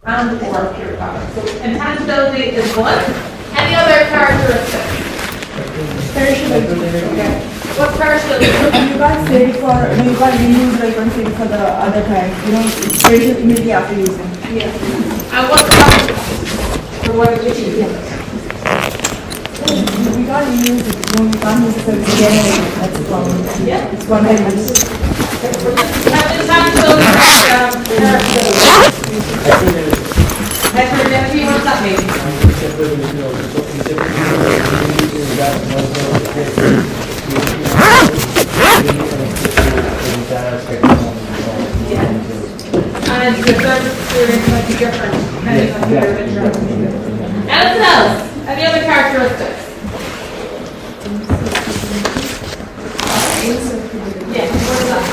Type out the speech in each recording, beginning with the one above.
and or pure product. So intangibility is one. Any other characteristics? Perishability. Okay. What's perishability? You can't say it for, you can't reuse like one thing for the other time. You know, it's perishable immediately after using. Yeah. And what's product? Or what did you use? We can't reuse it. No, we can't use it again. That's the problem. Yeah. It's one time use. Intangibility, perishability. Heterogeneity, what does that mean? And the service experience might be different depending on who you're interacting with. Anything else? Any other characteristics? Yeah, what is that?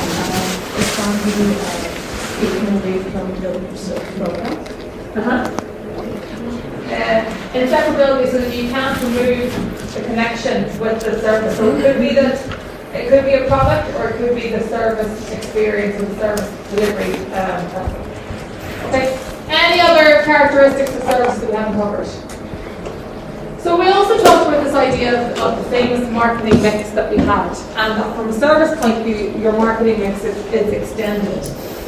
Inseparability, so that you can't remove the connection with the service. So it could be that it could be a product, or it could be the service experience and service delivery process. Okay. Any other characteristics of service that we haven't covered? So we also talked about this idea of the famous marketing mix that we had, and that from a service point of view, your marketing mix is extended.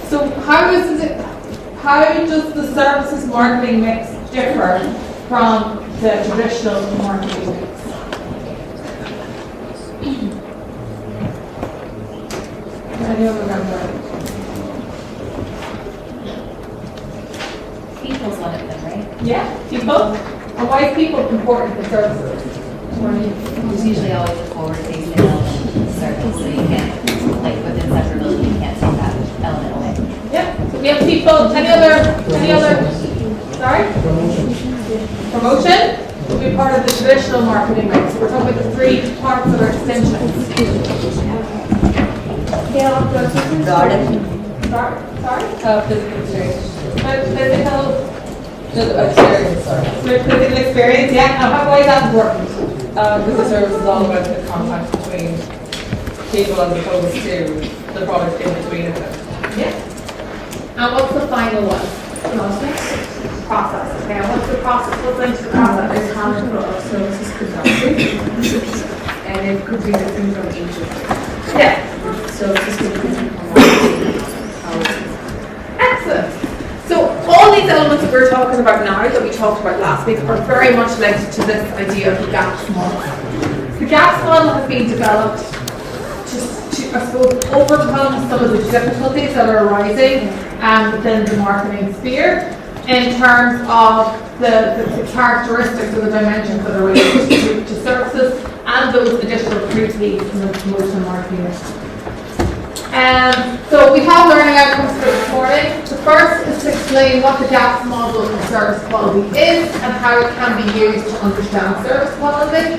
So how does the services marketing mix differ from the traditional marketing mix? Anyone remember? People's one of them, right? Yeah, people. And why is people important in services? There's usually always a forward-facing element of service, so you can't, like with inseparability, you can't take that element away. Yeah. So we have people. Any other? Sorry. Promotion will be part of the traditional marketing mix. We're talking about the three parts of our extensions. Sorry. Physical experience. Physical. Physical Experience. Yeah. Why is that important? Because the service is all about the contact between people as opposed to the product in between of them. Yeah. And what's the final one? Process. Okay. And what's the process? What's into the process? Is how the services conducted, and it could be different from each of them. Yeah. Services could be different from Excellent. So all these elements that we're talking about now, that we talked about last week, are very much linked to this idea of the GAPS model. The GAPS model has been developed to I suppose, overcome some of the difficulties that are arising within the marketing sphere in terms of the characteristics or the dimensions that are related to services and those additional proof needs in the promotion and marketing. So we have learning outcomes for this morning. The first is to explain what the GAPS model of service quality is and how it can be used to understand service quality,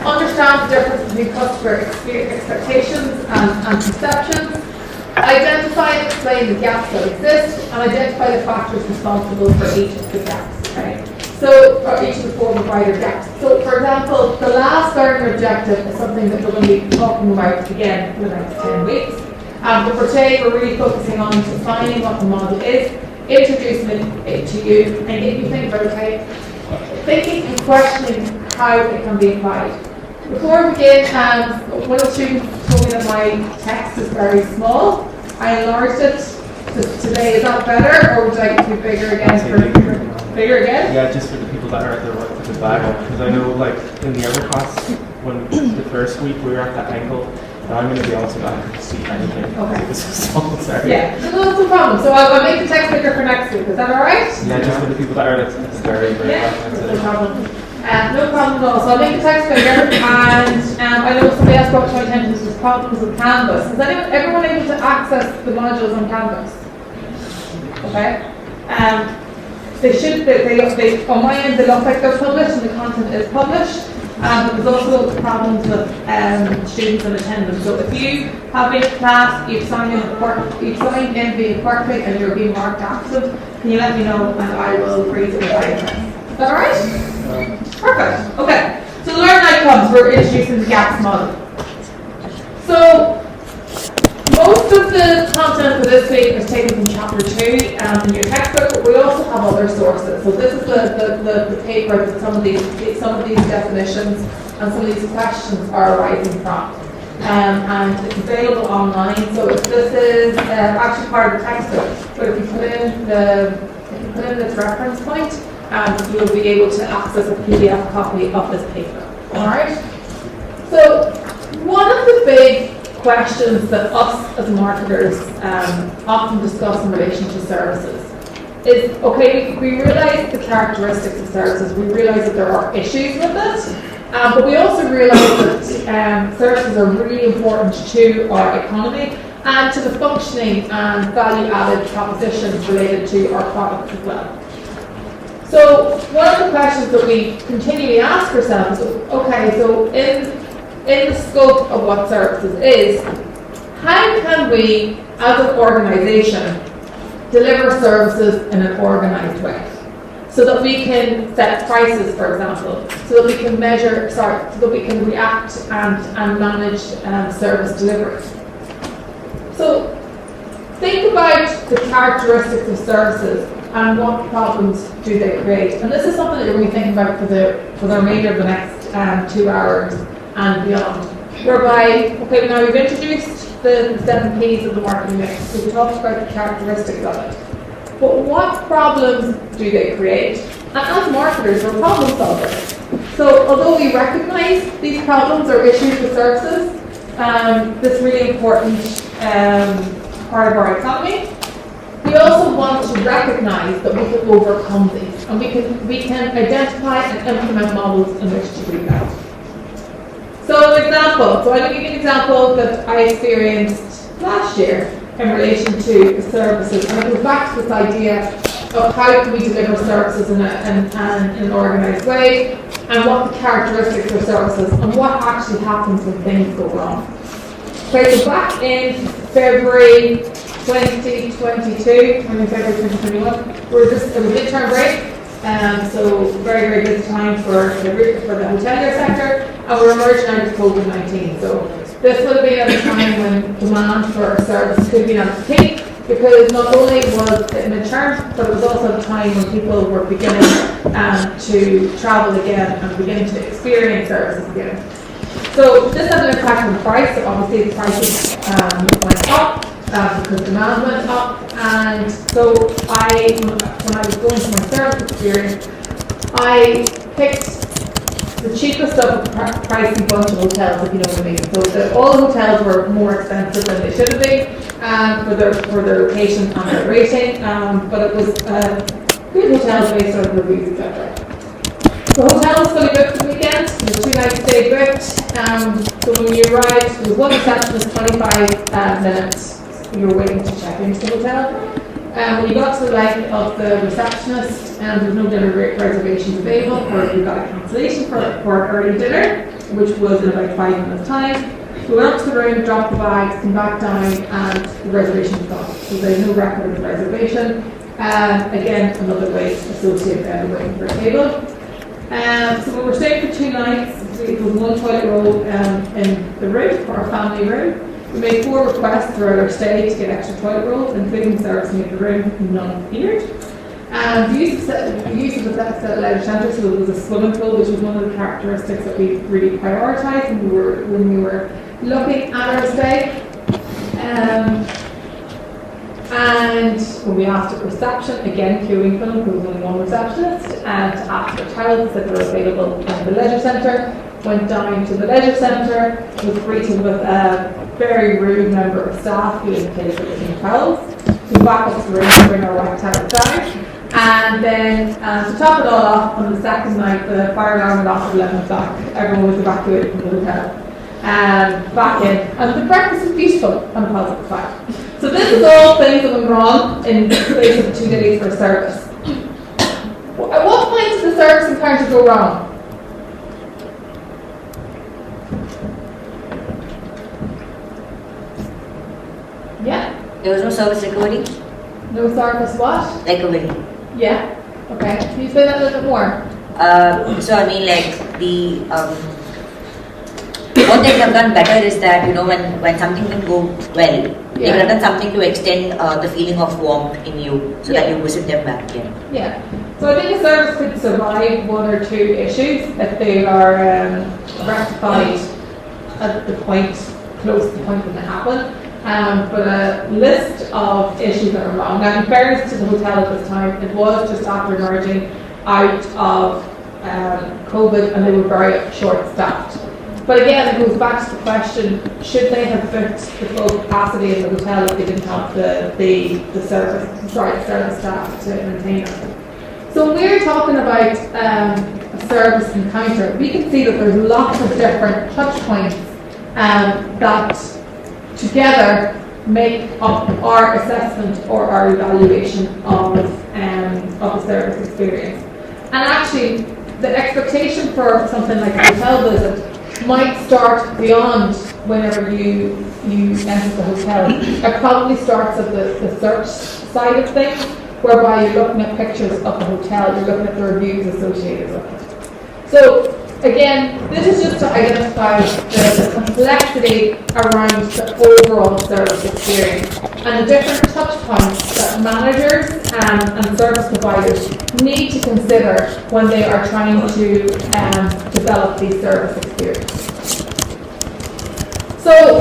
understand the difference between customer expectations and perceptions, identify and explain the gaps that exist, and identify the factors responsible for each of the gaps. Okay? So, for each of the four provider gaps. So, for example, the last learning objective is something that we're going to be talking about again for the next 10 weeks. But for today, we're really focusing on defining what the model is, introducing it to you, and if you think about thinking and questioning how it can be applied. Before we begin, one of the students told me that my text is very small. I enlarged it today. Is that better, or would you like it to be bigger again? Bigger again? Yeah, just for the people that are at the back. Because I know, like, in the other class, when the first week we were at that angle, now I'm going to be able to see anything. Okay. This is so sorry. Yeah, so that's no problem. So I'll make the text bigger for next week. Is that all right? Yeah, just for the people that are at the very back. Yeah, no problem. No problem at all. So I'll make the text bigger, and I know somebody else brought to my attention this was problems with Canvas. Is everyone able to access the modules on Canvas? Okay. They should. They on my end they look like they're published and the content is published. But there's also problems with students in attendance. So if you have been to class, you've signed in via Quarkly and you're being marked active, can you let me know and I will freeze it with iTest. Is that alright? Perfect. Okay. So the learning outcomes, we're introducing the GAPS model. So most Most of the content for this week is taken from chapter 2 in your textbook, but we also have other sources. So this is the paper that some of these definitions and some of these questions are arising from. And it's available online. So this is actually part of the textbook, but if you put in this reference point, you'll be able to access a PDF copy of this paper. All right. So one of the big questions that us as marketers often discuss in relation to services is, okay, we realise the characteristics of services, we realise that there are issues with it, but we also realise that services are really important to our economy and to the functioning and value-added propositions related to our products as well. So one of the questions that we continually ask ourselves is, okay, so in the scope of what services is, how can we, as an organisation, deliver services in an organised way? So that we can set prices, for example, so that we can measure, so that we can react and manage service delivery. So think about the characteristics of services and what problems do they create. And this is something that we're going to be thinking about for the remainder of the next 2 hours and beyond. Whereby, okay, now we've introduced the 7 Ps of the marketing mix, so we talked about the characteristics of it. But what problems do they create? And as marketers, we're problem solvers. So although we recognise these problems or issues with services, this really important part of our economy, we also want to recognise that we can overcome these, and we can identify and implement models in which to do that. So an example, so I'm going to give you an example that I experienced last year in relation to the services, and it goes back to this idea of how can we deliver services in an organised way, and what the characteristics of services, and what actually happens when things go wrong. Okay, so back in February 2022, I mean February 2021, it was a midterm break. So very, very busy time for the hotelier sector, and we're emerging out of COVID-19. So this would have been at a time when demand for our service could have been at its peak, because not only was it midterm, but it was also a time when people were beginning to travel again and beginning to experience services again. So this had an impact on price. So obviously the prices went up because demand went up, and so when I was going through my service experience, I picked the cheapest of the pricey bunch of hotels, if you know what I mean. So all the hotels were more expensive than they should have been for their location and their rating, but it was good hotels based on reviews, etc. The hotel was fully booked for the weekend. There were 2 nights stay booked. So when you arrived, there was one receptionist, 25 minutes. You were waiting to check into the hotel. When you got to the right of the receptionist, there was no dinner reservations available, or you got a cancellation for early dinner, which was in about 5 minutes' time. We went up to the room, dropped the bags, came back down, and the reservation was gone. So there's no record of the reservation. Again, another waste associated with waiting for a table. So we were staying for 2 nights. It was 1 toilet roll in the room, for our family room. We made 4 requests throughout our stay to get extra toilet rolls, including servicing of the room. None appeared. The use of the leisure centre, so there was a swimming pool, which was one of the characteristics that we really prioritised when we were looking at our stay. And when we asked at reception, again queuing for them, there was only 1 receptionist, and to ask for towels that were available in the leisure centre. Went down to the leisure centre, was greeted with a very rude member of staff who indicated that they needed towels. We back up to the room and bring our white towels down. And then to top it all off, on the second night, the fire alarm went off at 11 o'clock. Everyone was evacuated from the hotel. Back in. And the breakfast was beautiful on a positive side. So this is all things that went wrong in the space of 2 days for service. At what point did the service encounter go wrong? Yeah? There was no service recovery? No service what? Recovery. Yeah. Okay. Can you say that a little bit more? So I mean like the what they could have done better is that, when something can go well, they could have done something to extend the feeling of warmth in you so that you visit them back again. Yeah. So I think a service could survive one or two issues if they are rectified at the point, close to the point when they happen. But a list of issues that are wrong. Now, in fairness to the hotel at this time, it was just after emerging out of COVID, and they were very short-staffed. But again, it goes back to the question: should they have booked the full capacity of the hotel if they didn't have the service staff to maintain it? So when we're talking about a service encounter, we can see that there's lots of different touch points that together make up our assessment or our evaluation of the service experience. And actually, the expectation for something like a hotel visit might start beyond whenever you enter the hotel. It probably starts at the search side of things, whereby you're looking at pictures of the hotel, you're looking at the reviews associated with it. So again, this is just to identify the complexity around the overall service experience and the different touch points that managers and service providers need to consider when they are trying to develop these service experiences. So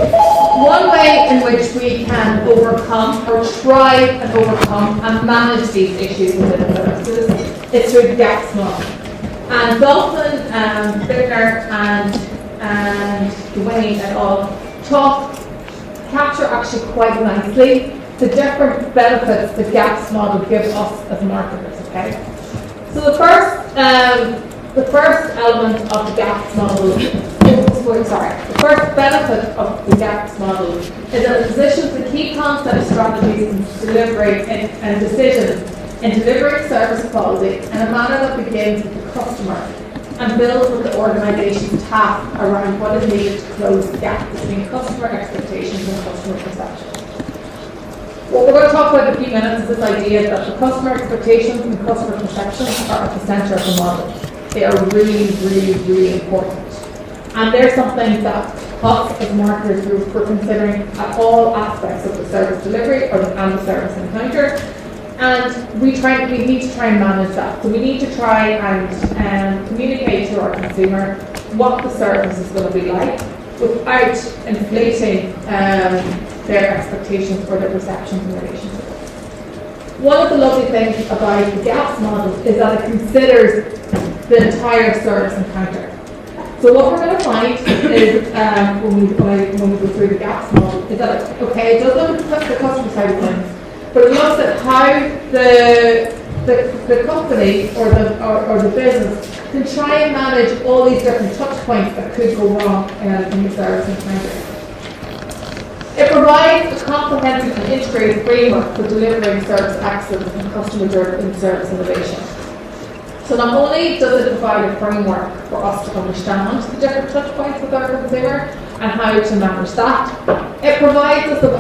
one way in which we can overcome or try and overcome and manage these issues within the services is through the GAPS model. And Dolphin, Bittner and Dwayne et al. Capture actually quite nicely the different benefits the GAPS model gives us as marketers. Okay, so the first element of the GAPS model, the first benefit of the GAPS model is that it positions the key concept strategies and delivery and decisions in delivering service quality in a manner that begins with the customer and builds with the organisation's task around what is needed to close the gap between customer expectations and customer perception. What we're going to talk about in a few minutes is this idea that the customer expectations and customer perceptions are at the centre of the model. They are really, really, really important. And they're something that us as marketers we're considering at all aspects of the service delivery and the service encounter. And we need to try and manage that. So we need to try and communicate to our consumer what the service is going to be like without inflating their expectations or their perceptions in relation to it. One of the lovely things about the GAPS model is that it considers the entire service encounter. So what we're going to find is when we go through the GAPS model is that it does look at the customer side of things, but it looks at how the company or the business can try and manage all these different touch points that could go wrong in the service encounter. It provides a comprehensive and integrated framework for delivering service excellence and customer-driven service innovation. So not only does it provide a framework for us to understand the different touch points with our consumer and how to manage that, it provides us with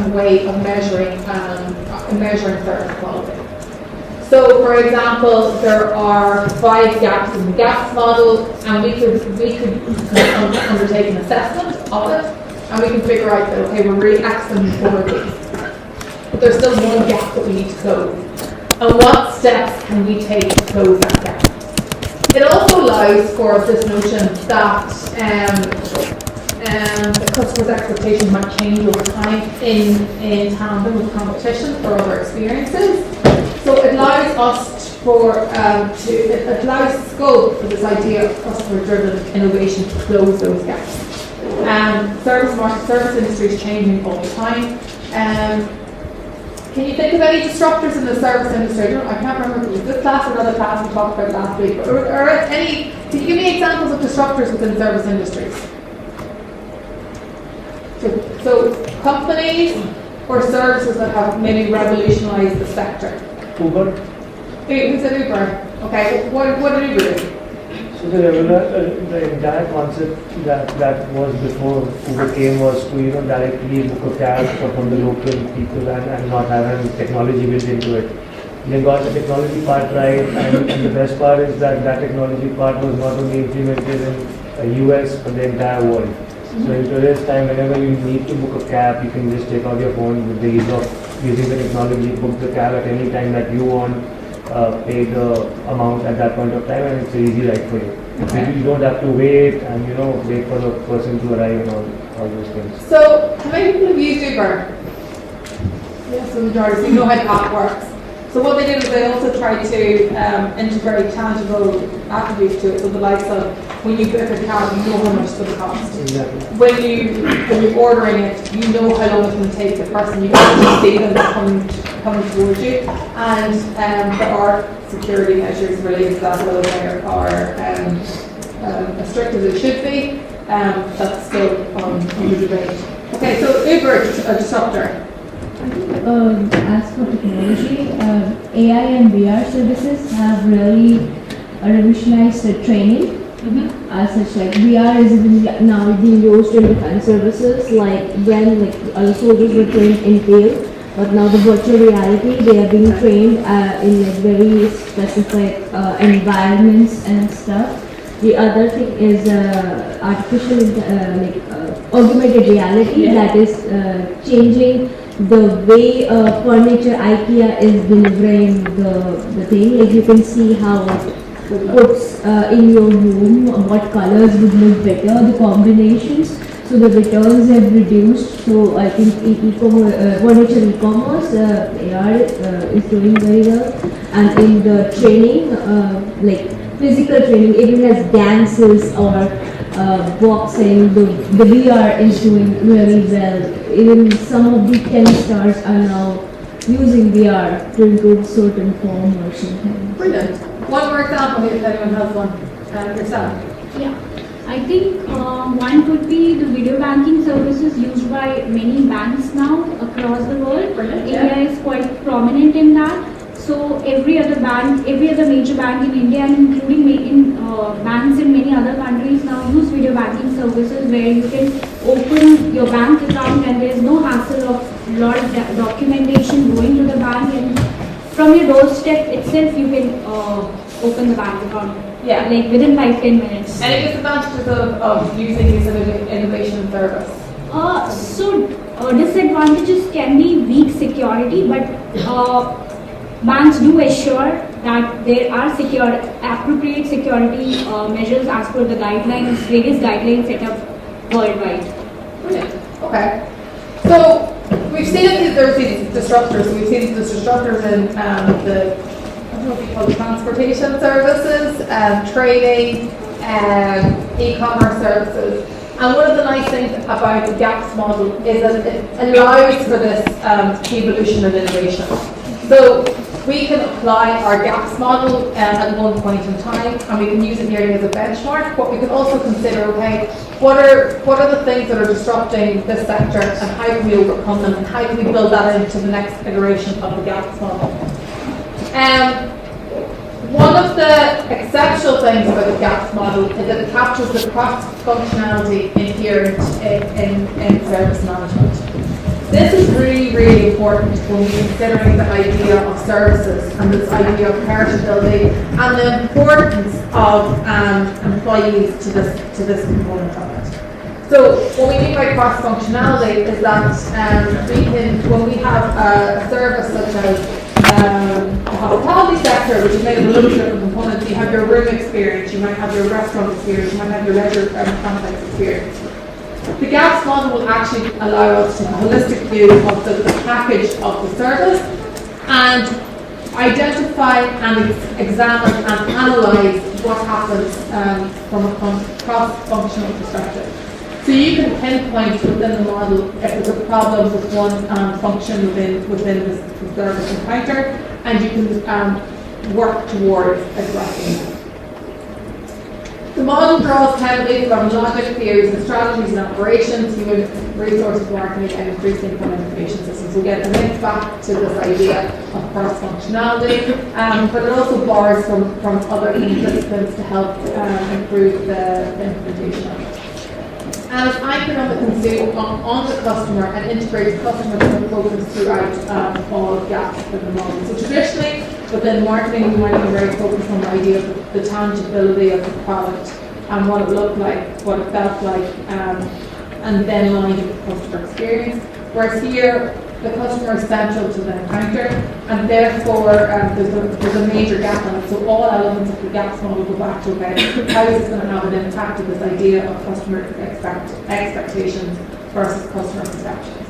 a way of measuring service quality. So, for example, there are 5 gaps in the GAPS model, and we could undertake an assessment of it, and we can figure out that okay, we're really excellent in 4 of these, but there's still one gap that we need to close. And what steps can we take to close that gap? It also allows for this notion that the customer's expectations might change over time in tandem with competition for other experiences. So it allows us it allows scope for this idea of customer-driven innovation to close those gaps. Service industry is changing all the time. Can you think of any disruptors in the service industry? I can't remember if it was this class or another class we talked about last week. Can you give me examples of disruptors within service industries? So companies or services that have maybe revolutionised the sector. Uber. Who said Uber? Okay, what did Uber do? So the entire concept that was before Uber came was to directly book a cab from the local people and not having technology built into it. they got the technology part right, and the best part is that that technology part was not only implemented in US but the entire world. So in today's time, whenever you need to book a cab, you can just take out your phone with the ease of using the technology, book the cab at any time that you want, pay the amount at that point of time, and it's an easy ride for you. So you don't have to wait and wait for the person to arrive and all those things. So, how many people have used Uber? Yes, the majority, so you know how that works. So what they did is they also tried to integrate tangible attributes to it, so the likes of when you book a cab, you know how much it's going to cost. Exactly. When you're ordering it, you know how long it's going to take the person. You can see them coming towards you, and there are security measures related to that, whether they are as strict as it should be. That's still under debate. Okay, so Uber, a disruptor. As for technology, AI and VR services have really revolutionized the training. As such, like VR is even now being used in defense services, like when other soldiers were trained in field, but now the virtual reality, they are being trained in very specific environments and stuff. The other thing is artificial, augmented reality that is changing the way furniture IKEA is delivering the thing. Like you can see how it puts in your room what colors would look better, the combinations. So the returns have reduced. So I think furniture e-commerce AR is doing very well. And in the training, physical training, even as dances or boxing, the VR is doing really well. Even some of the tennis stars are now using VR to improve certain form or something. Brilliant. One more example, if anyone has one. Yourself. Yeah, I think one could be the video banking services used by many banks now across the world. Brilliant, India is quite prominent in that. So every other major bank in India and including banks in many other countries now use video banking services where you can open your bank account and there is no hassle of lot of documentation going to the bank, and from your doorstep itself you can open the bank account. Yeah. Like within 5-10 minutes. Any disadvantages of using this innovation service? Disadvantages can be weak security, but banks do assure that there are appropriate security measures as per the various guidelines set up worldwide. Brilliant. Okay. So we've seen that there's these disruptors. We've seen these disruptors in I don't know if you call it transportation services, trading, e-commerce services. And one of the nice things about the GAPS model is that it allows for this evolution and innovation. So we can apply our GAPS model at one point in time, and we can use it nearly as a benchmark, but we can also consider, okay, what are the things that are disrupting this sector, and how can we overcome them, and how can we build that into the next iteration of the GAPS model. One of the exceptional things about the GAPS model is that it captures the cross-functionality inherent in service management. This is really, really important when we're considering the idea of services and this idea of perishability and the importance of employees to this component of it. So what we mean by cross-functionality is that when we have a service such as the hospitality sector, which is made of a little different components, you have your room experience, you might have your restaurant experience, you might have your leisure complex experience. The GAPS model will actually allow us to have a holistic view of the package of the service and identify and examine and analyse what happens from a cross-functional perspective. So you can pinpoint within the model if there's a problem with one function within the service encounter, and you can work towards addressing it. The model draws heavily from logic, theories and strategies and operations, human resources marketing and increasing from information systems. So again, it links back to this idea of cross-functionality, but it also borrows from other disciplines to help improve the implementation of it. And it's anchored on the customer and integrates customer programs throughout all gaps in the model. So traditionally, But then marketing, we might be very focused on the idea of the tangibility of the product and what it looked like, what it felt like, and then aligned with the customer experience. Whereas here, the customer is central to the encounter, and therefore there's a major gap on it. So all elements of the gaps model go back to, okay, how is it going to have an impact of this idea of customer expectations versus customer perceptions.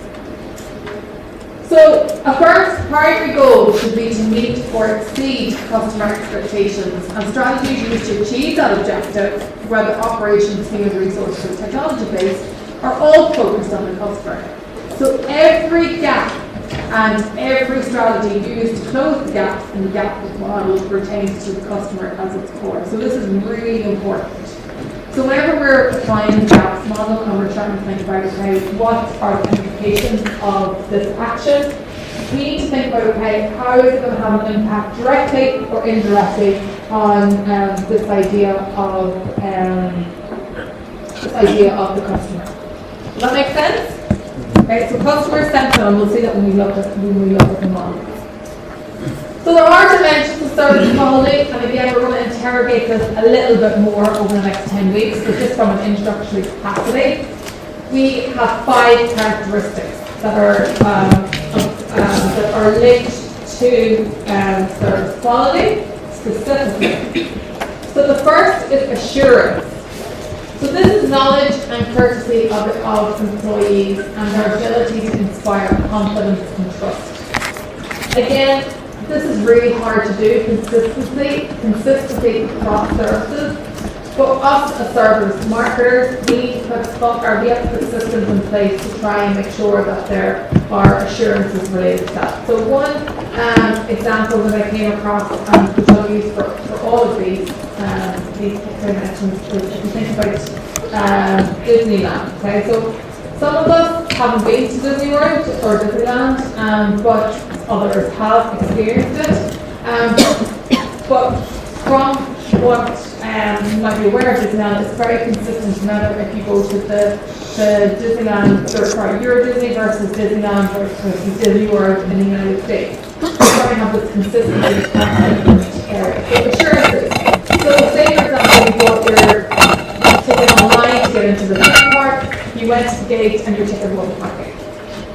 So a first primary goal should be to meet or exceed customer expectations, and strategies used to achieve that objective, whether operations, human resources, or technology based, are all focused on the customer. So every gap and every strategy used to close the gaps in the gap model pertains to the customer as its core. So this is really important. So whenever we're applying the gaps model and we're trying to think about, okay, what are the implications of this action, we need to think about, okay, how is it going to have an impact directly or indirectly on this idea of the customer. Does that make sense? Okay, so customer central, and we'll see that when we look at the model. So there are dimensions of service quality, and again we're going to interrogate this a little bit more over the next 10 weeks, but just from an introductory capacity. We have 5 characteristics that are linked to service quality specifically. So the first is assurance. So this is knowledge and courtesy of employees and their ability to inspire confidence and trust. Again, this is really hard to do consistently across services. But us as service marketers, we have to put systems in place to try and make sure that there are assurances related to that. So one example that I came across, which I'll use for all of these dimensions, is if you think about Disneyland. Okay, so some of us haven't been to Disney World or Disneyland, but others have experienced it. But from what you might be aware of Disneyland, it's very consistent no matter if you go to the Disneyland, Euro Disney versus Disneyland versus Disney World in the United States. We're trying to have this consistency across different areas. So assurances. So say for example you bought your ticket online to get into the theme park, you went to the gate and your ticket wasn't working.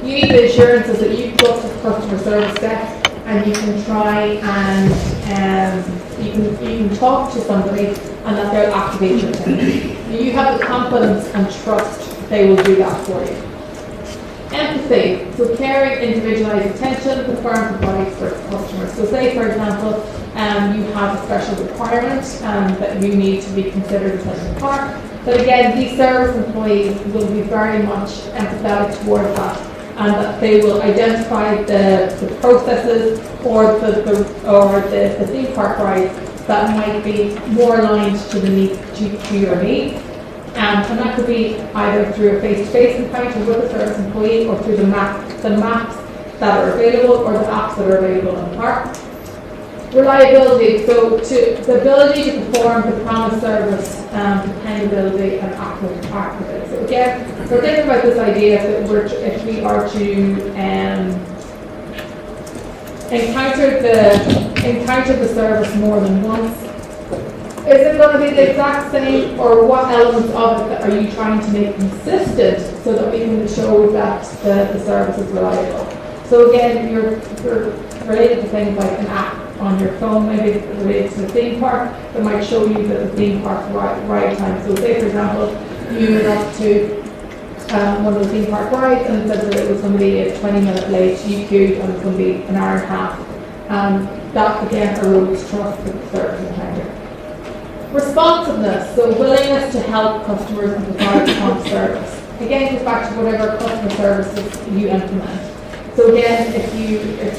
You need the assurances that you can go to the customer service desk and you can try and you can talk to somebody and that they'll activate your ticket. You have the confidence and trust they will do that for you. Empathy, so caring, individualized attention the firm provides for its customers. So say for example, you have a special requirement that you need to be considered as a park. But again, these service employees will be very much empathetic towards that, and that they will identify the processes or the theme park rides that might be more aligned to the need to your needs. And that could be either through a face-to-face encounter with a service employee or through the maps that are available or the apps that are available in the park. Reliability, so the ability to perform the promised service, dependability and accuracy. So again, we're thinking about this idea that if we are to encounter the service more than once, is it going to be the exact same, or what elements of it are you trying to make consistent so that we can show that the service is reliable? So again, you're related to things like an app on your phone, maybe related to the theme park, that might show you the theme park ride time. So say for example, you went up to one of the theme park rides and it said that it was going to be a 20-minute late, you queued and it's going to be an hour and a half. That again erodes trust with the service provider. Responsiveness, so willingness to help customers and provide prompt service. Again, it goes back to whatever customer services you implement. So again, if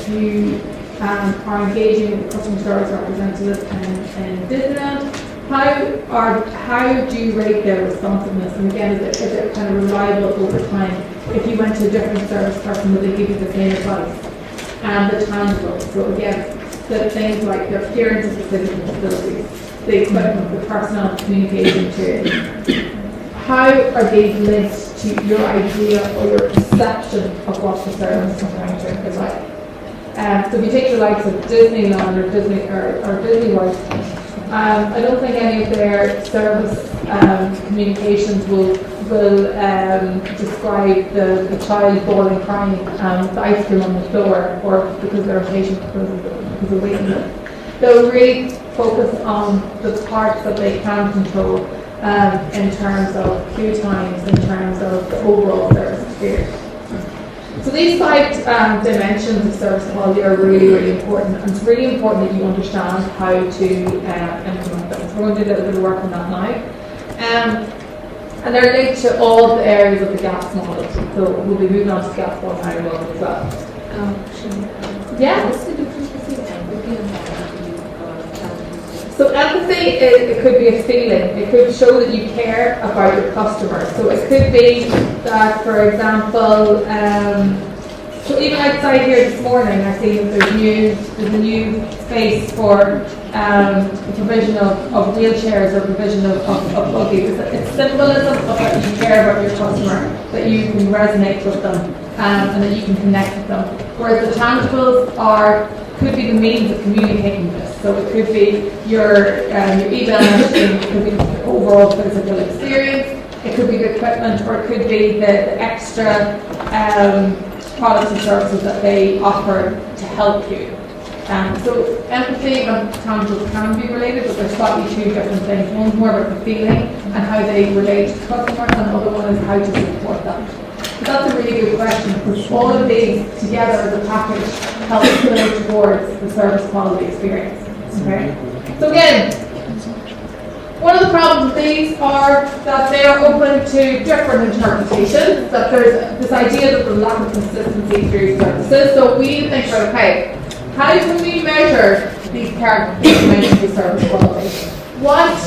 you are engaging with the customer service representative in Disneyland, how do you rate their responsiveness? And again, is it kind of reliable over time? If you went to a different service person, would they give you the same advice? And the tangible. So again, the things like their appearance of physical facilities, the equipment, the personnel communication to how are they linked to your idea or your perception of what the service encounter is like? So if you take the likes of Disneyland or Disney World, I don't think any of their service communications will describe the child bawling, crying, the ice cream on the floor, or because they're impatient because of waiting. They'll really focus on the parts that they can control in terms of queue times, in terms of the overall service experience. So these 5 dimensions of service quality are really, really important, and it's really important that you understand how to implement them. So we're going to do a little bit of work on that now. And they're linked to all the areas of the GAPS model. So we'll be moving on to GAPS 1 now as well. Yeah? What's the difference between empathy and empathy? So empathy, it could be a feeling. It could show that you care about your customer. So it could be that, for example, so even outside here this morning, I see that there's a new space for the provision of wheelchairs or provision of buggies. It's symbolism of that you care about your customer, that you can resonate with them, and that you can connect with them. Whereas the tangibles could be the means of communicating this. So it could be your email messaging, it could be the overall physical experience, it could be the equipment, or it could be the extra products and services that they offer to help you. So empathy and tangibles can be related, but they're slightly 2 different things. One's more about the feeling and how they relate to customers, and the other one is how to support them. So that's a really good question, because all of these together as a package help build towards the service quality experience. Okay? So again, one of the problems with these are that they are open to different interpretations, that there's this idea that there's a lack of consistency through services. So we think, okay, how can we measure these dimensions of service quality? What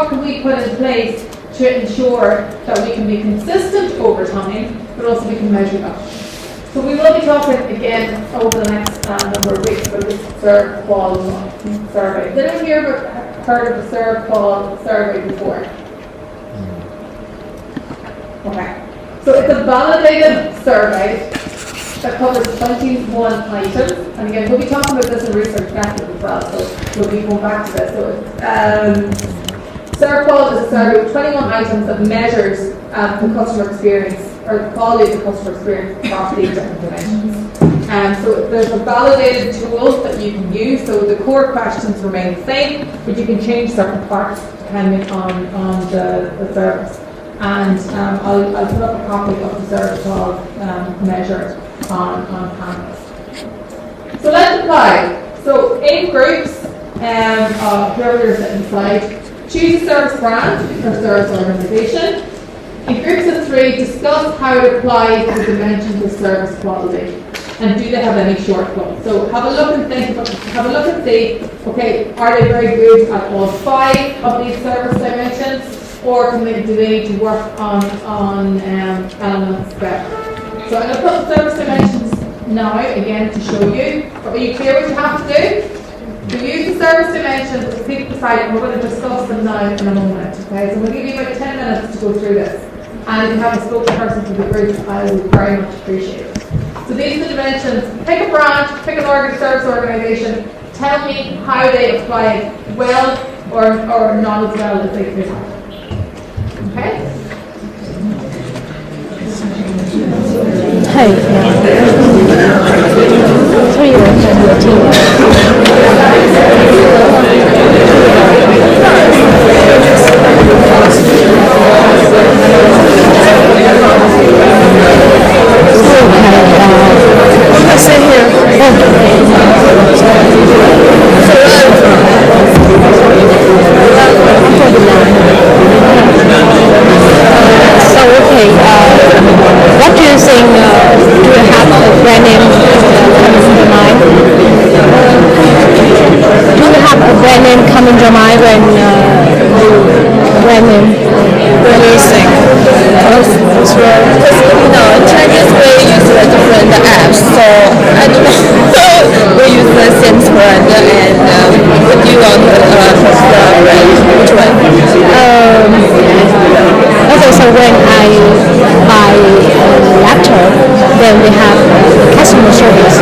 can we put in place to ensure that we can be consistent over time, but also we can measure that? So we will be talking again over the next number of weeks about this SERVQUAL survey. Has anyone here heard of the SERVQUAL survey before? Okay. So it's a validated survey that covers 21 items. And again, we'll be talking about this in research methods as well, so we'll be going back to this. So SERVQUAL is a survey of 21 items that measures the customer experience, or the quality of the customer experience across these different dimensions. So there's a validated tool that you can use, so the core questions remain the same, but you can change certain parts depending on the service. And I'll put up a copy of the SERVQUAL measure on Canvas. So let's apply. So 8 groups, whoever you're sitting beside, choose a service brand or service organisation. In groups of 3, discuss how it applies to the dimensions of service quality, and do they have any shortfalls. So have a look and think about, have a look and see, okay, are they very good at all 5 of these service dimensions, or do they need to work on elements better? So I'm going to put the service dimensions now again to show you. But are you clear what you have to do? To use the service dimensions, let's keep beside it. We're going to discuss them now in a moment. Okay, so we'll give you about 10 minutes to go through this. And if you have a spokesperson for the group, I would very much appreciate it. So these are the dimensions. Pick a branch, pick an service organisation. Tell me how they apply it well or not as well as they could. Okay? Hi. 3 years and your team. What do you think, do you have a brand name in your mind? Do you have a brand name come in your mind when brand name? What do you think? Because, Chinese we use different apps, so I don't know. We use the same brand, and what do you want the brand? Which one? Okay, so when I buy a laptop, then we have customer service.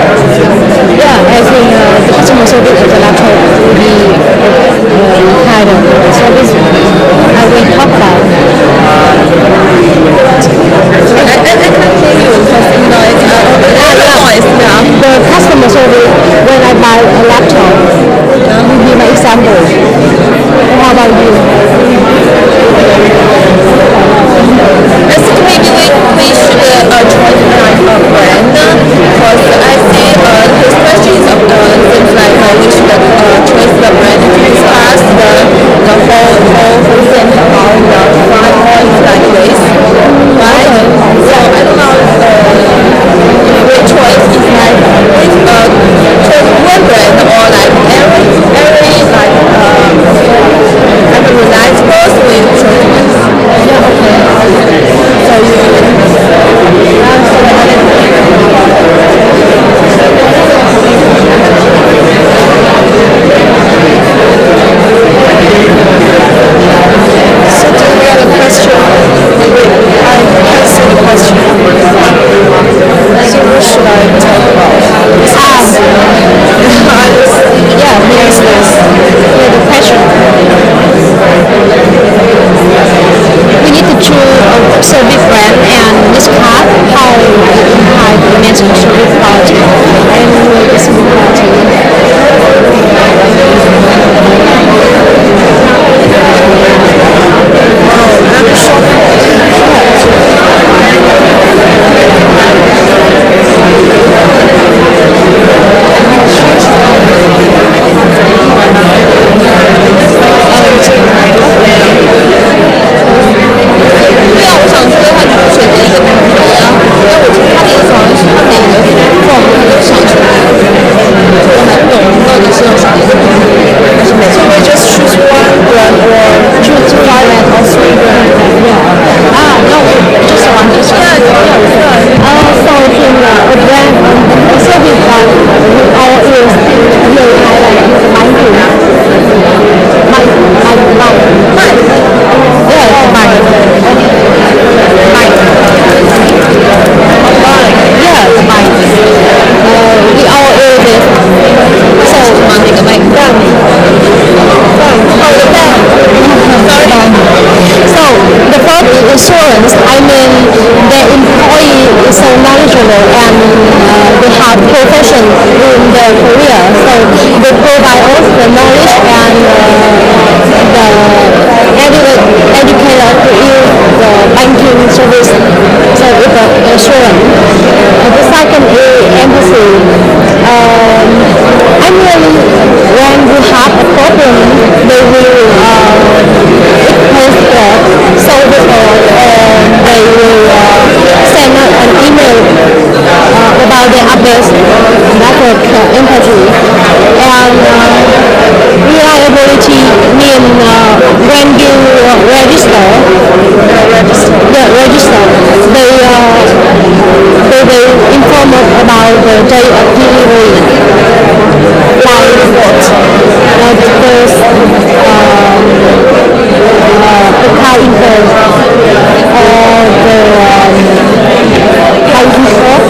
example. How about you? Basically, we should choose the right brand because I see his questions of things like we should choose the brand to discuss the whole thing about the 5 points like this, right? So I don't know which choice is like choose one brand or like every like every nice both with choices. Yeah, okay. So service brand and describe how the management service quality and the service insurance, I mean, the employee is so knowledgeable and they have profession in their career, so they provide us the knowledge and the educator to use the banking service, so it's the insurance. The second is empathy. I mean, when we have a problem, they will request the service and they will send us an email about the updates. Network empathy. And reliability means when you register, they will inform us about the day of delivery. Like the first car info or the housing shop.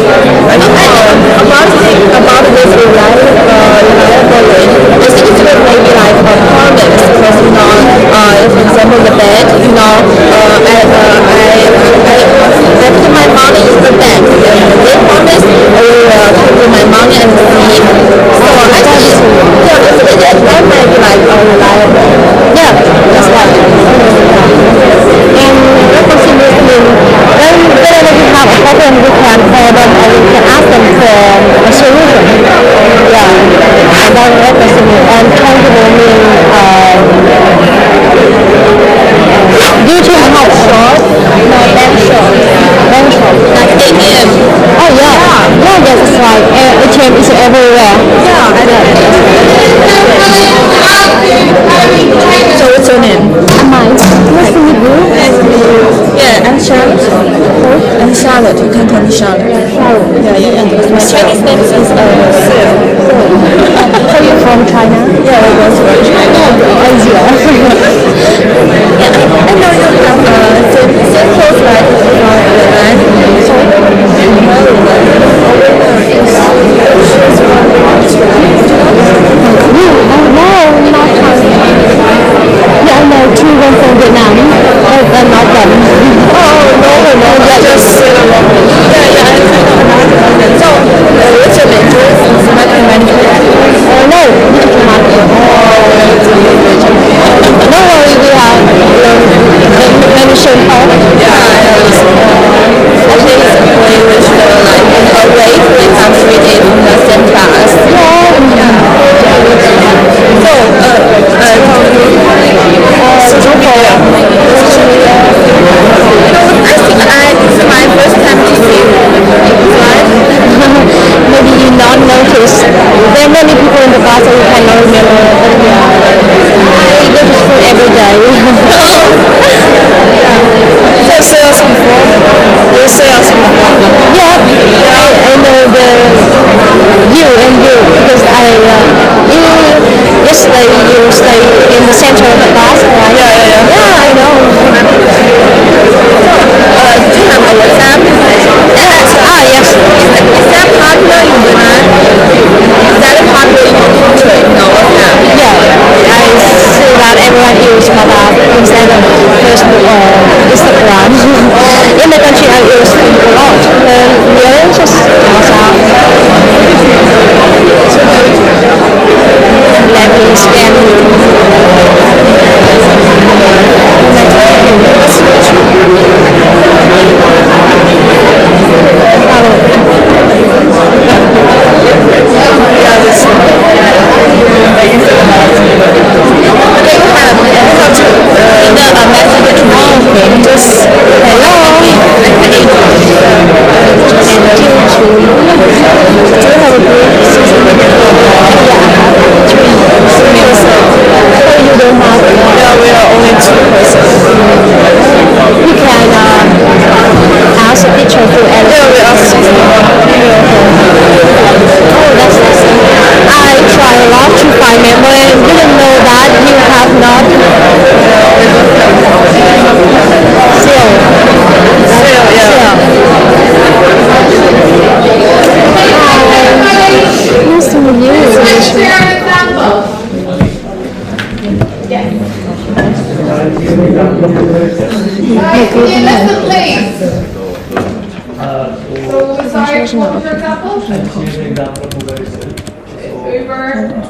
About this reliability, I think it's maybe like a promise because for example the bed, I put my money in the bank and they promise put my money and receive. So I think that might be like reliable. Yeah, that's right. And whenever we have a problem, we can call them or we can ask them for a solution. Yeah, and that's representative. And tangible means due to how short, no, bank short, like ATM. Oh yeah, that's right. ATM is everywhere. Yeah, I know. So what's your name? Mine. Nice to meet you. Yeah, I'm Charlotte. I'm Charlotte. You can call me Charlotte. Charlotte. Yeah. My Chinese name is So you're from China? Yeah, I was from China. Asia. Yeah, I know you have same clothes like Iran. No, not China. Yeah, I know two women from Vietnam. But not them. No, that just... Yeah, I know. So, what's your name? in the past or you cannot remember? I go to school every day. So sales before? You sales before? Yeah, I know the you because yesterday you stay in the center of the class, right? Yeah, I know. Do you have a WhatsApp? Yes. Yes. Is that popular in Wuhan? Is that a popular country? No, WhatsApp. Yeah, I see that everyone uses WhatsApp instead of Facebook or Instagram. In the country, I use a lot. Really, just WhatsApp. Let me scan.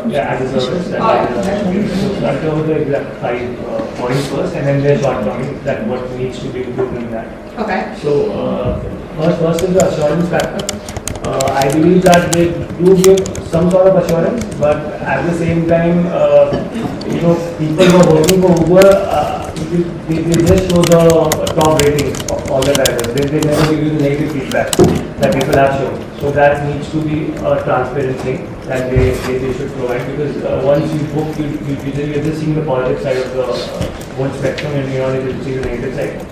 Yeah, as a service. So I'll cover the exact 5 points first, and then there's shortcomings that what needs to be improved in that. Okay. So first is the assurance factor. I believe that they do give some sort of assurance, but at the same time, people who are working for Uber, they just show the top ratings of all the drivers. They never give you the negative feedback that people have shown. So that needs to be a transparent thing that they should provide, because once you book, you're just seeing the positive side of the whole spectrum, and you're not able to see the negative side.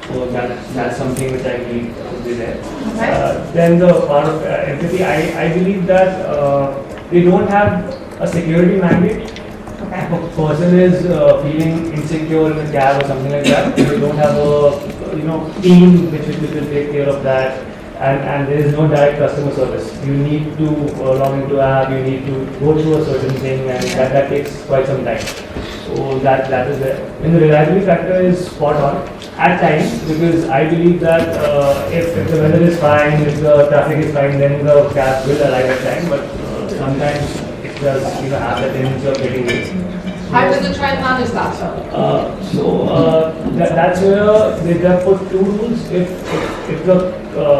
So that's something which I believe should be there. Then the part of empathy, I believe that they don't have a security mandate. If a person is feeling insecure in a cab or something like that, they don't have a team which will take care of that, and there is no direct customer service. You need to log into app, you need to go through a certain thing, and that takes quite some time. So that is there. And the reliability factor is spot on at times, because I believe that if the weather is fine, if the traffic is fine, then the cab will arrive at time. But sometimes it does have the tendency of getting late. How does it try and manage that though? That's where they have put 2 rules. If the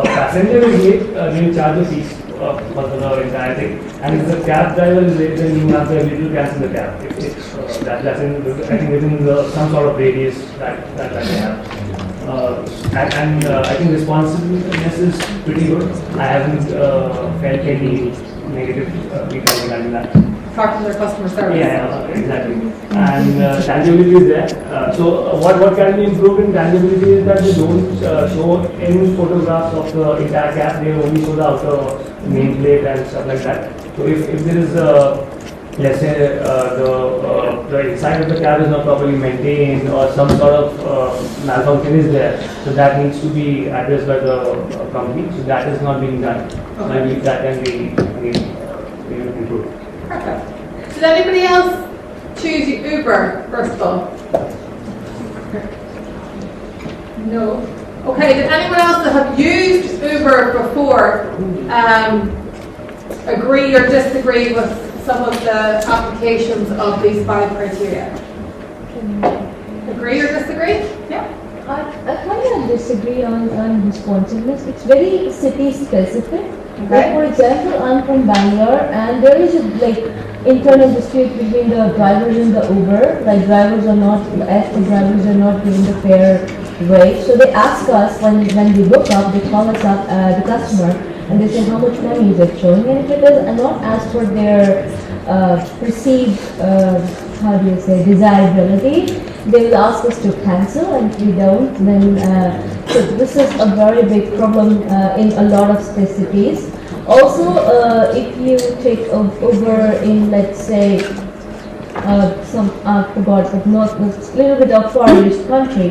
passenger is late, they will charge a fees for the entire thing. And if the cab driver is late, then you have the ability to cancel the cab. That's I think within some sort of radius that they have. I think responsiveness is pretty good. I haven't felt any negative feedback regarding that. Apart from their customer service. Yeah, exactly. And tangibility is there. So what can be improved in tangibility is that they don't show any photographs of the entire cab. They only show the outer nameplate and stuff like that. So if there is let's say the inside of the cab is not properly maintained, or some sort of malfunction is there, so that needs to be addressed by the company. So that is not being done. So I believe that can be improved. Perfect. Did anybody else choose Uber first of all? No. Okay, did anyone else that have used Uber before agree or disagree with some of the applications of these 5 criteria? Agree or disagree? Yeah. I kind of disagree on responsiveness. It's very city specific. Okay. Like for example, I'm from Bangalore, and there is a internal dispute between the drivers and the Uber. Like drivers are not giving the fair rate. So they ask us when we book up, they call us up, the customer, and they say how much money is it showing, and if it is not as per their perceived, how do you say, desirability, they will ask us to cancel, and if we don't, then so this is a very big problem in a lot of cities. Also, if you take over in, let's say, some I forgot, but not a little bit of far-east country,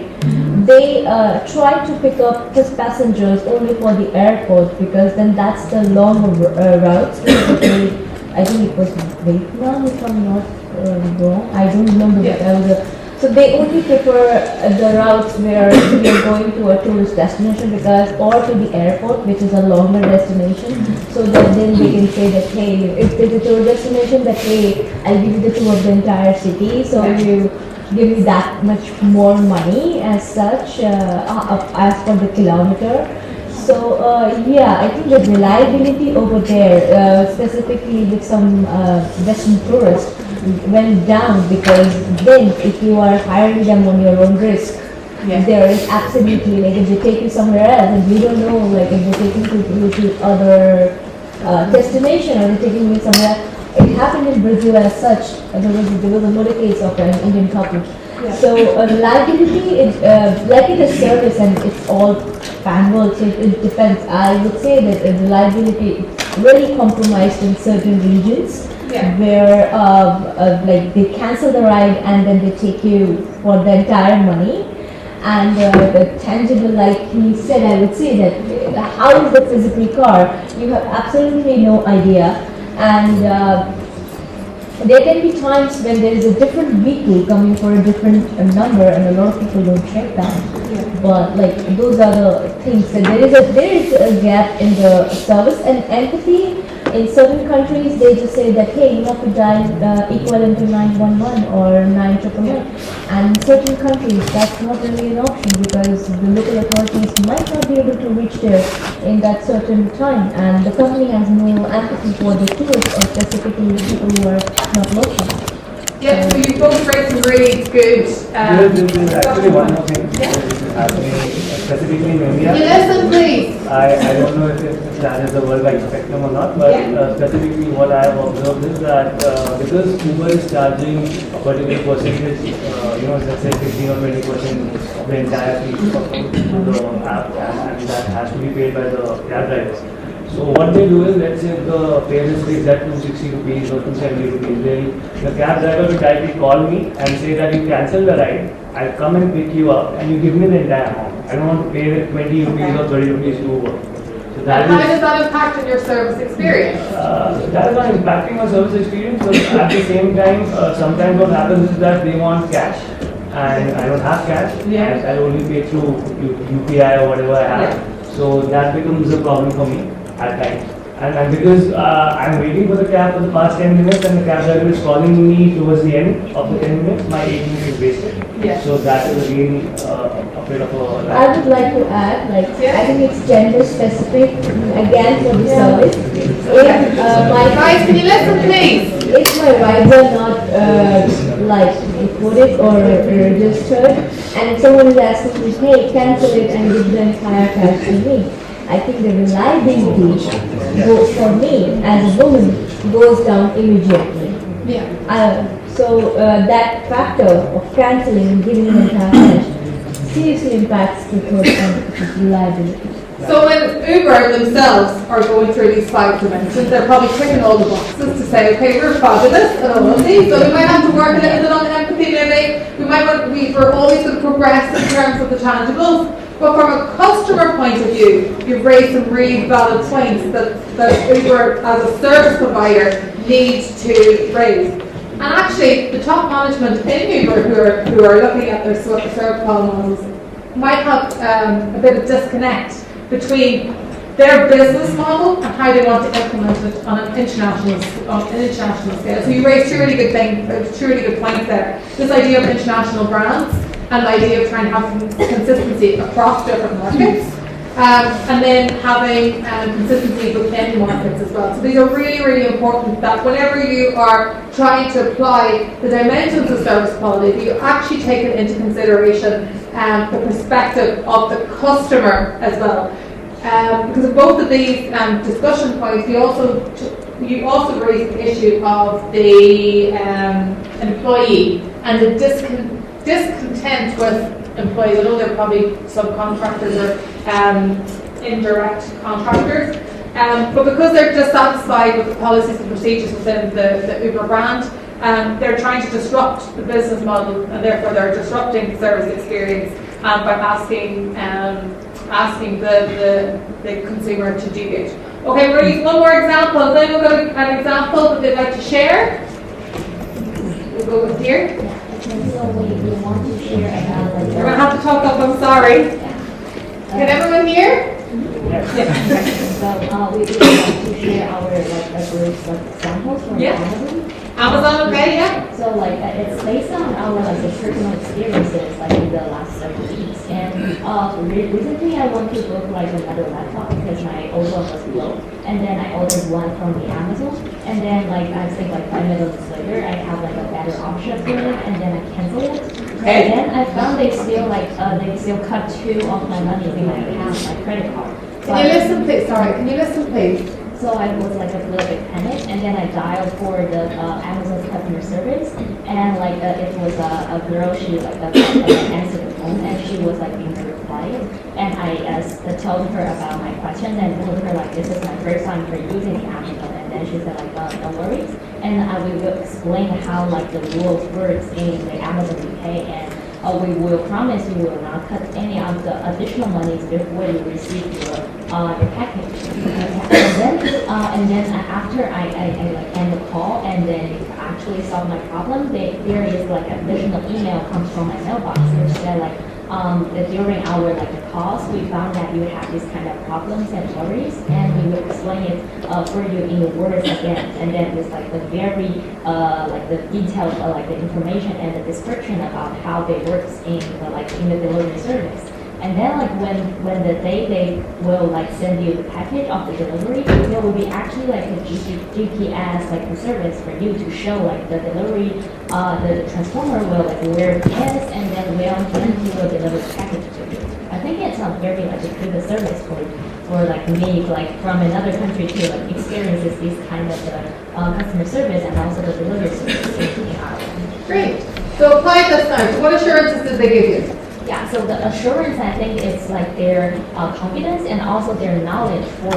they try to pick up just passengers only for the airport, because then that's the longer routes. I think it was Vietnam, if I'm not wrong. I don't remember, but I was so they only prefer the routes where we are going to a tourist destination, because, or to the airport, which is a longer destination. So that then they can say that, hey, if there's a tourist destination, that hey, I'll give you the tour of the entire city. So you give me that much more money as such, as per the kilometer. So yeah, I think the reliability over there, specifically with some Western tourists, went down, because then if you are hiring them on your own risk, there is absolutely, like, if they take you somewhere else and you don't know, like if they're taking you to other destination or they're taking you somewhere. It happened in Brazil as such. There was another case of an Indian couple. So reliability is like it is service, and it's all manual, so it depends. I would say that reliability is really compromised in certain regions where like they cancel the ride and then they take you for the entire money. And the tangible, like he said, I would say that how is the physical car? You have absolutely no idea. And there can be times when there is a different vehicle coming for a different number, and a lot of people don't check that. But like those are the things that there is a gap in the service and empathy. In certain countries, they just say that, hey, you have to dial equivalent to 911 or 999. And in certain countries, that's not really an option, because the local authorities might not be able to reach there in that certain time. And the company has no empathy for the tourists, or specifically people who are not local. Yeah, so you both raised some really good. There's actually one more thing which is happening specifically in India. Listen, please. I don't know if that is the worldwide spectrum or not, but specifically what I have observed is that because Uber is charging a particular percentage, let's say 15 or 20% of the entire fee to the app, and that has to be paid by the cab drivers. So what they do is, let's say if the fare is fixed at 260 rupees or 270 rupees, the cab driver will directly call me and say that you cancel the ride, I'll come and pick you up and you give me the entire amount. I don't want to pay the 20 rupees or 30 rupees to Uber. So that how does that impact on your service experience? That is not impacting my service experience, but at the same time, sometimes what happens is that they want cash, and I don't have cash, and I only pay through UPI or whatever I have. So that becomes a problem for me at times. And because I'm waiting for the cab for the past 10 minutes, and the cab driver is calling me towards the end of the 10 minutes, my 8 minutes is wasted. So that is again a bit of a... I would like to add, like, I think it's gender specific, again, for the service. If, guys, can you listen, please? If my rides are not like recorded or registered, and if someone is asking me, hey, cancel it and give the entire cash to me, I think the reliability goes, for me as a woman, goes down immediately. So that factor of cancelling and giving the entire cash seriously impacts the person's reliability. So when Uber themselves are going through these 5 dimensions, they're probably ticking all the boxes to say, okay, we're fabulous and all of these, so we might have to work a little bit on empathy maybe, we're always going to progress in terms of the tangibles. But from a customer point of view, you've raised some really valid points that Uber as a service provider needs to raise. And actually, the top management in Uber who are looking at their service models might have a bit of disconnect between their business model and how they want to implement it on an international scale. So you raised two really good points there. This idea of international brands, and the idea of trying to have consistency across different markets, and then having consistency within markets as well. So these are really, really important, that whenever you are trying to apply the dimensions of service quality, you actually take it into consideration the perspective of the customer as well. Because of both of these discussion points, you also raised the issue of the employee and the discontent with employees. I know they're probably subcontractors or indirect contractors, but because they're dissatisfied with the policies and procedures within the Uber brand, they're trying to disrupt the business model, and therefore they're disrupting the service experience by asking the consumer to deviate. Okay, we're going to use one more example. Then we've got an example that they'd like to share. We'll go with here. So we want to share about like. You're going to have to talk up, I'm sorry. Can everyone hear? Yes. So we would like to share our examples from Amazon. Amazon, okay, yeah. So it's based on our personal experiences in the last several weeks. And recently I want to book another laptop because my old one was low. And then I ordered one from the Amazon. And then I think 5 minutes later I have a better option for it, and then I cancel it. Okay. And then I found they still cut 2 of my money in my account, my credit card. Can you listen, please? Sorry, can you listen, please? So I was a little bit panicked, and then I dialed for the Amazon customer service, and it was a girl. She answered the phone, and she was being very quiet. And I told her about my question and told her this is my first time for using the Amazon, and then she said no worries, and we will explain how the rules works in the Amazon UK, and we will promise you will not cut any of the additional monies before you receive your package. And then after I end the call and then actually solve my problem, there is additional email comes from my mailbox which said that during our calls we found that you have these kind of problems and worries, and we will explain it for you in words again. And then it's the very the detailed the information and the description about how they works in the delivery service. And then when the day they will send you the package of the delivery, there will be actually a GPS the service for you to show the delivery, the transformer will where it is, and then when he will deliver the package to you. I think it's a very good service for me from another country to experiences this kind of customer service and also the delivery service in Ireland. Great. So apply this now. What assurances did they give you? Yeah, so the assurance, I think, it's their confidence and also their knowledge for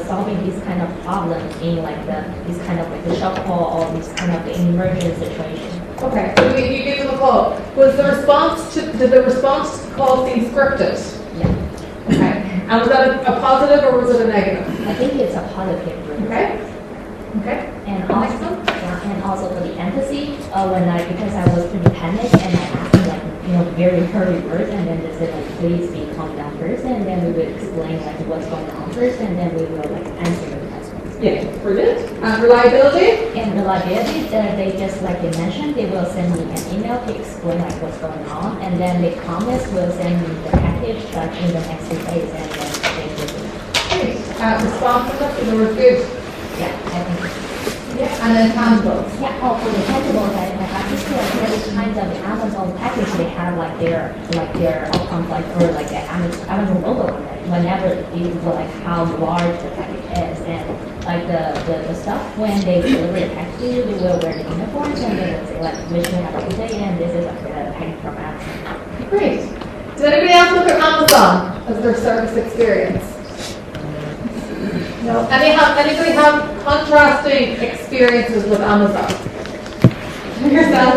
solving these kind of problems in these kind of the shop call or these kind of emergency situation. Okay, so you gave them a call. Did the response to the call seem scripted? Yeah. Okay. And was that a positive or was it a negative? I think it's a positive. Okay. Okay. And also for the empathy, because I was pretty panicked and I asked them very hurried words, and then they said please be calm down first, and then we will explain what's going on first, and then we will answer the questions. Yeah, brilliant. And reliability? And reliability, they just you mentioned, they will send me an email to explain what's going on, and then they promise will send me the package in the next 2 days, and then they will do it. Great. Responsiveness, in other words, good. Yeah, I think. Yeah, and then tangibles. Yeah, for the tangibles, I have to say every kind of Amazon package they have their outcomes or the Amazon logo on it. Whenever you how large the package is, and the stuff when they deliver the package to you, they will wear the uniforms and they will say wish you have a good day, and this is the package from Amazon. Great. Does anybody else look at Amazon as their service experience? No. Anybody have contrasting experiences with Amazon? Yourself?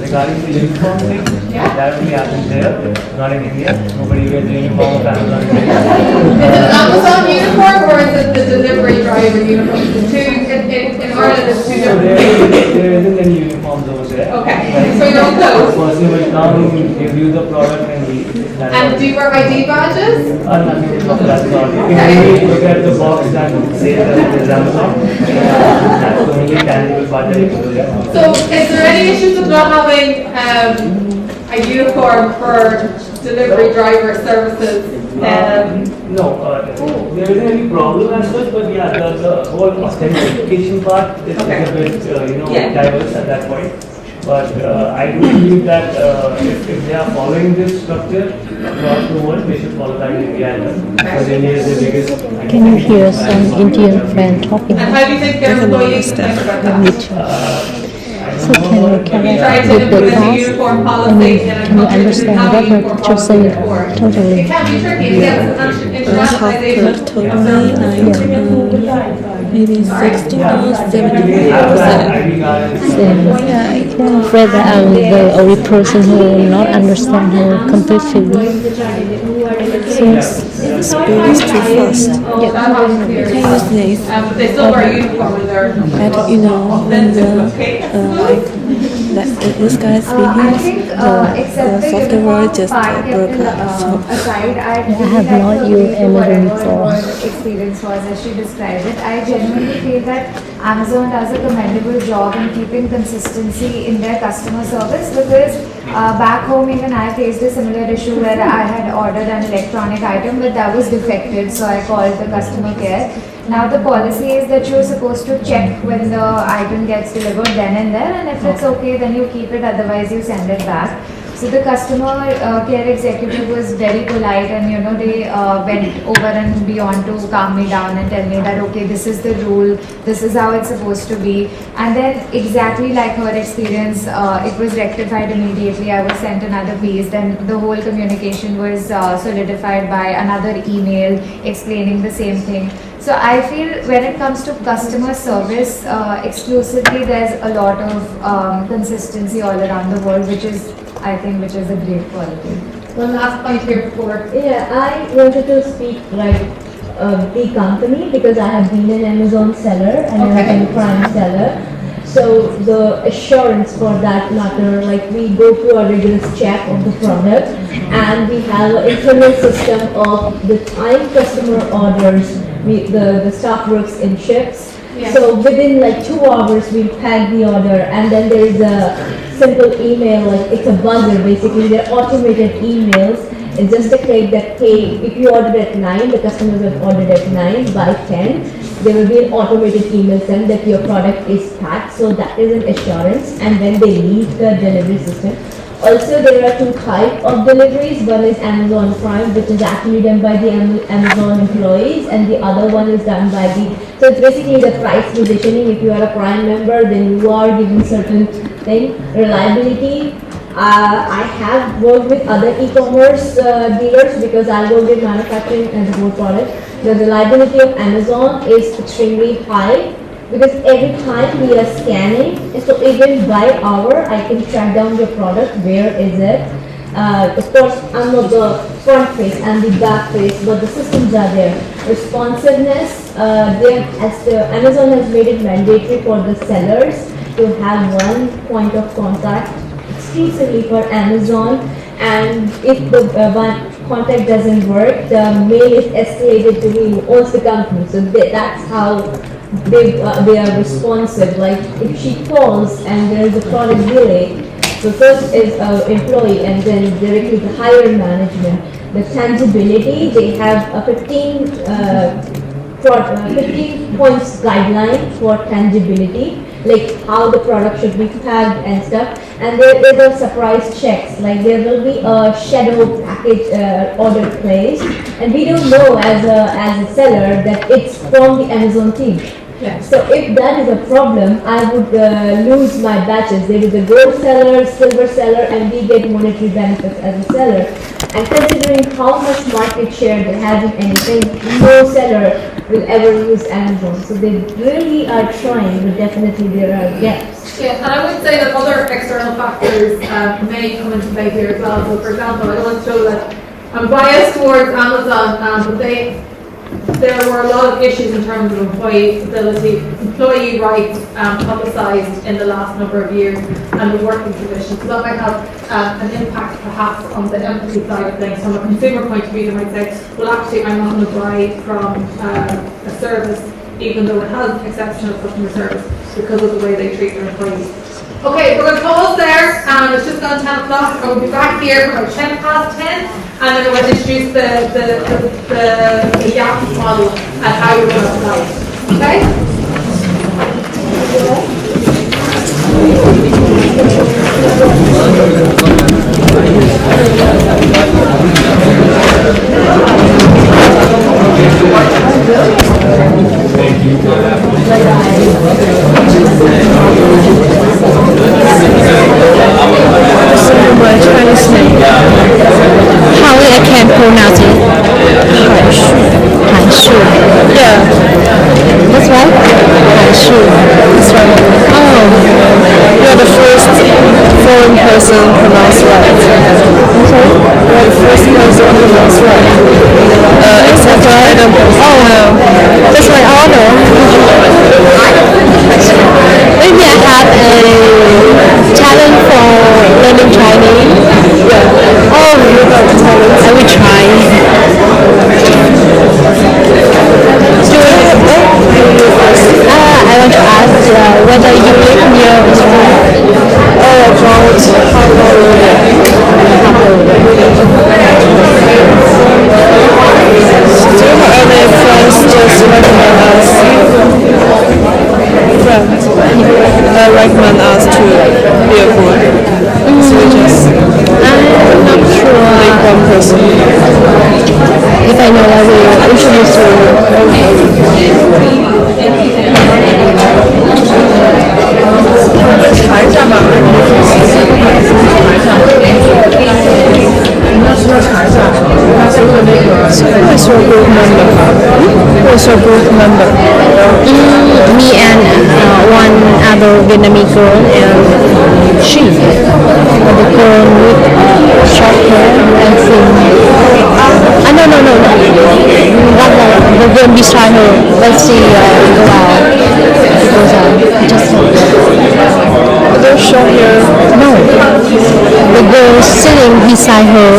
Regarding the uniform thing, Yeah. that only happens there, not in India. Nobody wears the uniform of Amazon. Is it an Amazon uniform or is it the delivery driver uniform? In Ireland, it's two So different. there isn't any uniforms over there. Okay. So you're on those. Person will come, review the product and leave. And do you wear ID badges? Nothing of that sort. You Okay. can only look at the box that says that it is Amazon. That's the only tangible part that you can do. So is there any issues with not having a uniform for delivery driver services? No, there isn't any problem as such, but yeah, the whole authentication part is a bit, Yeah. diverse at that point. But I do believe that if they are following this structure across the world, they should follow that in India as well. Because India is the biggest. Can you hear some Indian friend talking? And how do you think their employees think about that? So can you You try connect to with the implement a class? uniform I policy mean, in a can you country that doesn't understand have a what uniform you're policy saying? before? Totally. It can be tricky, yes, internationalization of services. Maybe 60 to 70%. Yeah, I'm afraid that I'm the only person who will not understand her completely. So Speed is too fast. yeah. You can use this. But they still wear a uniform when they're. But you know, when this guy is speaking, the software just broke up. So Aside, I have not used Amazon before. Experience was as she described it. I genuinely feel that Amazon does a commendable job in keeping consistency in their customer service because back home even I faced a similar issue where I had ordered an electronic item but that was defective, so I called the customer care. Now the policy is that you're supposed to check when the item gets delivered then and there, and if it's okay then you keep it, otherwise you send it back. So the customer care executive was very polite, and they went over and beyond to calm me down and tell me that okay, this is the rule, this is how it's supposed to be. And then exactly like her experience, it was rectified immediately. I was sent another piece, then the whole communication was solidified by another email explaining the same thing. So I feel when it comes to customer service exclusively, there's a lot of consistency all around the world, which is a great quality. One last point here before. Yeah, I wanted to speak the company because I have been an Amazon seller and Amazon Prime seller. So the assurance for that matter, like we go through a rigorous check of the product and we have an internal system of the time customer orders. The staff works in shifts. Yeah. So within like 2 hours we pack the order, and then there is a simple email, like it's a buzzer basically, they're automated emails. It's just a click that, hey, if you ordered at 9, the customers have ordered at 9, by 10, there will be an automated email sent that your product is packed, so that is an assurance, and then they leave the delivery system. Also, there are 2 types of deliveries. One is Amazon Prime, which is actually done by the Amazon employees, and the other one is done by so it's basically the price positioning. If you are a Prime member, then you are given certain thing. Reliability. I have worked with other e-commerce dealers because I work with manufacturing and the whole product. The reliability of Amazon is extremely high, because every time we are scanning, so even by hour, I can track down your product, where is it. Of course, I'm not the front face, I'm the back face, but the systems are there. Responsiveness, Amazon has made it mandatory for the sellers to have one point of contact exclusively for Amazon, and if the one contact doesn't work, the mail is escalated to me, who owns the company. So that's how they are responsive. Like if she calls and there is a product delay, so first is employee and then directly the higher management. The tangibility, they have a 15 points guideline for tangibility, like how the product should be tagged and stuff. And there is a surprise checks, like there will be a shadow package order placed, and we don't know as a seller that it's from the Amazon team. Yeah. So if that is a problem, I would lose my batches. There is a gold seller, silver seller, and we get monetary benefits as a seller. And considering how much market share they have in anything, no seller will ever use Amazon. So they really are trying, but definitely there are gaps. Yeah, and I would say that other external factors may come into play here as well. So for example, I don't want to show that I'm biased towards Amazon, but there were a lot of issues in terms of employee rights publicised in the last number of years, and the working conditions. So that might have an impact perhaps on the empathy side of things. From a consumer point of view, they might say, well actually I'm not going to buy from a service even though it has exceptional customer service because of the way they treat their employees. Okay, we're going to pause there, and it's just gone 10 o'clock, and we'll be back here for about 10 past 10, and then we're going to introduce the gap model and how you're going to apply it. Okay? pronounce it? Hanshu. Yeah. That's right? Hanshu. That's right. Oh. You're the first foreign person pronounced right. I'm sorry? You're the first person pronounced right. Except for Adam. Oh, no. That's my honor. Maybe I have a talent for learning Chinese. Yeah. Oh, I will try. I want to ask whether you live near school. Oh, about how do you have any friends just recommend us? Friends recommend us to be a boy. So we just I'm not sure. Like one person. If I know, I will introduce you. So who is your group member? Who is your group member? Me and one other Vietnamese girl, and she, the girl with short hair and thin. No. The girl beside her. Let's see, go out. Just the short hair. No, the girl sitting beside her,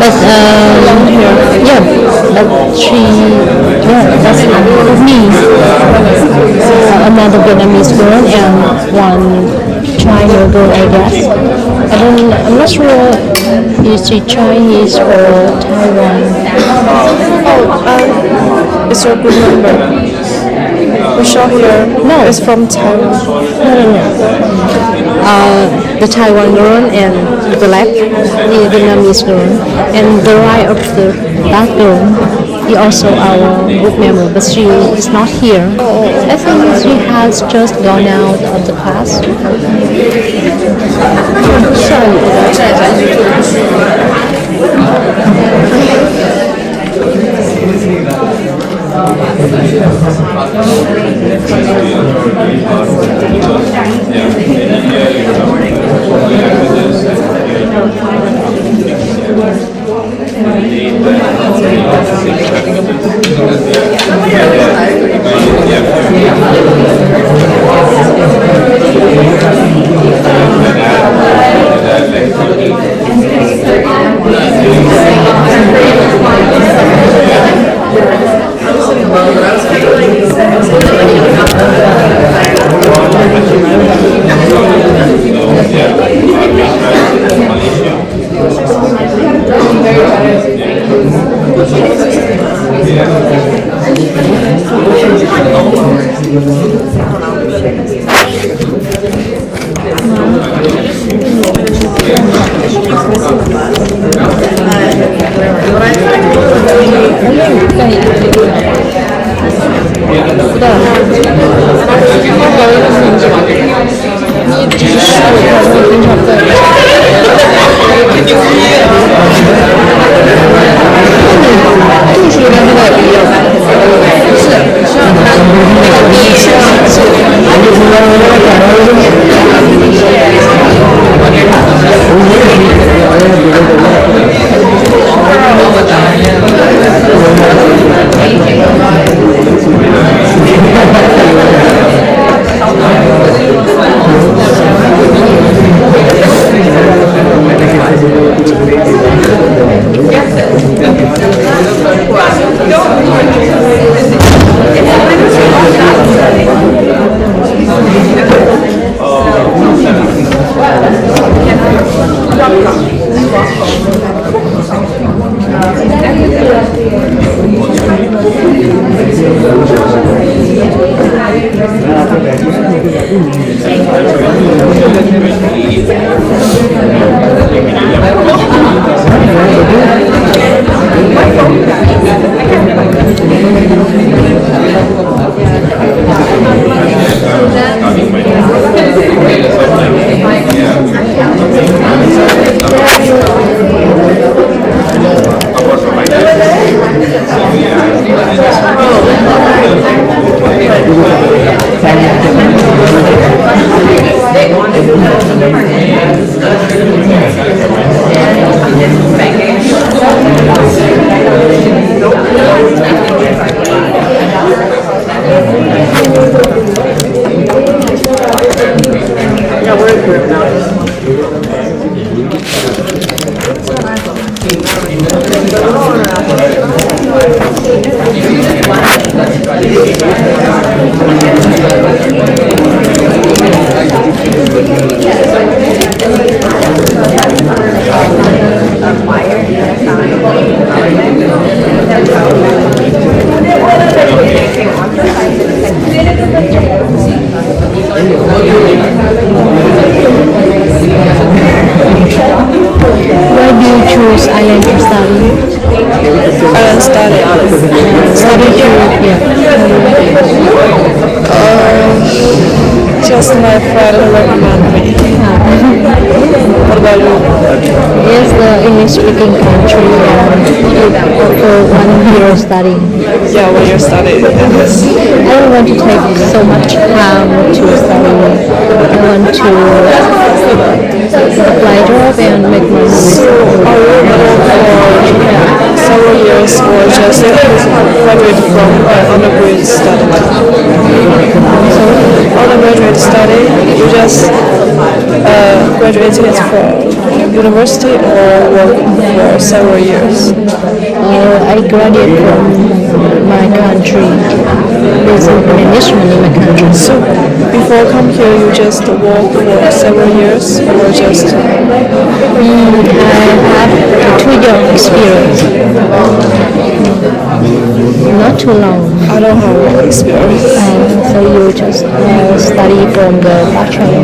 but yeah, but she, that's me. Another Vietnamese girl and one China girl, I guess. I'm not sure is she Chinese or Taiwan. It's your group member. The short hair. No, it's from Taiwan. No. The Taiwan girl and the left, the Vietnamese girl, and the right of that girl is also our group member, but she is not here. I think she has just gone out of the class. Yeah, we're in group now. Why do you choose Ireland to study? Study to, Just my friend recommended me. What about you? Yes, the English-speaking country for 1 year study. Yeah, when you're studying this. I don't want to take so much time to study. I want to apply job and make money. So are you going for several years or just graduate from undergraduate study? Undergraduate study, you just graduated from university or work for several years? I graduated from my country. There's management in my country. So before come here, you just work for several years or just? I have 2 years experience. Not too long. I don't have work experience. So you just study from the bachelor.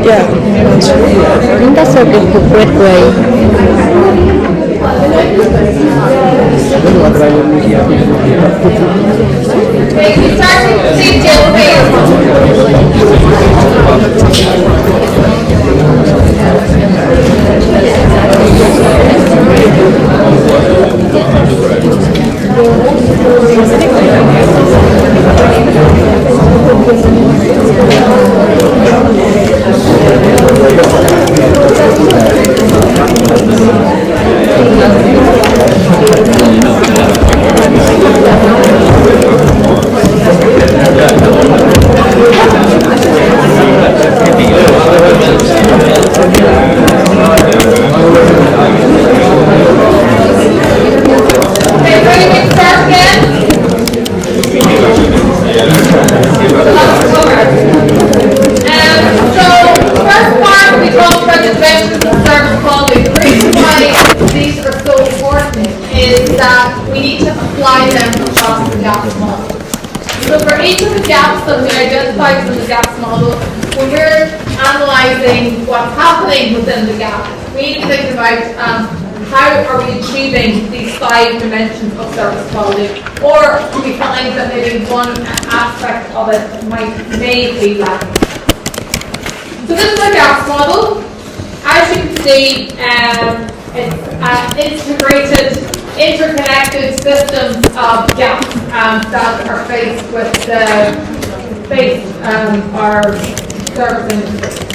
Yeah, that's true. I think that's a great way. Within the gap, we need to think about how are we achieving these 5 dimensions of service quality, or we find that maybe one aspect of it may be lacking. So this is a gaps model. As you can see, it's an integrated, interconnected system of gaps that are faced with our service industry.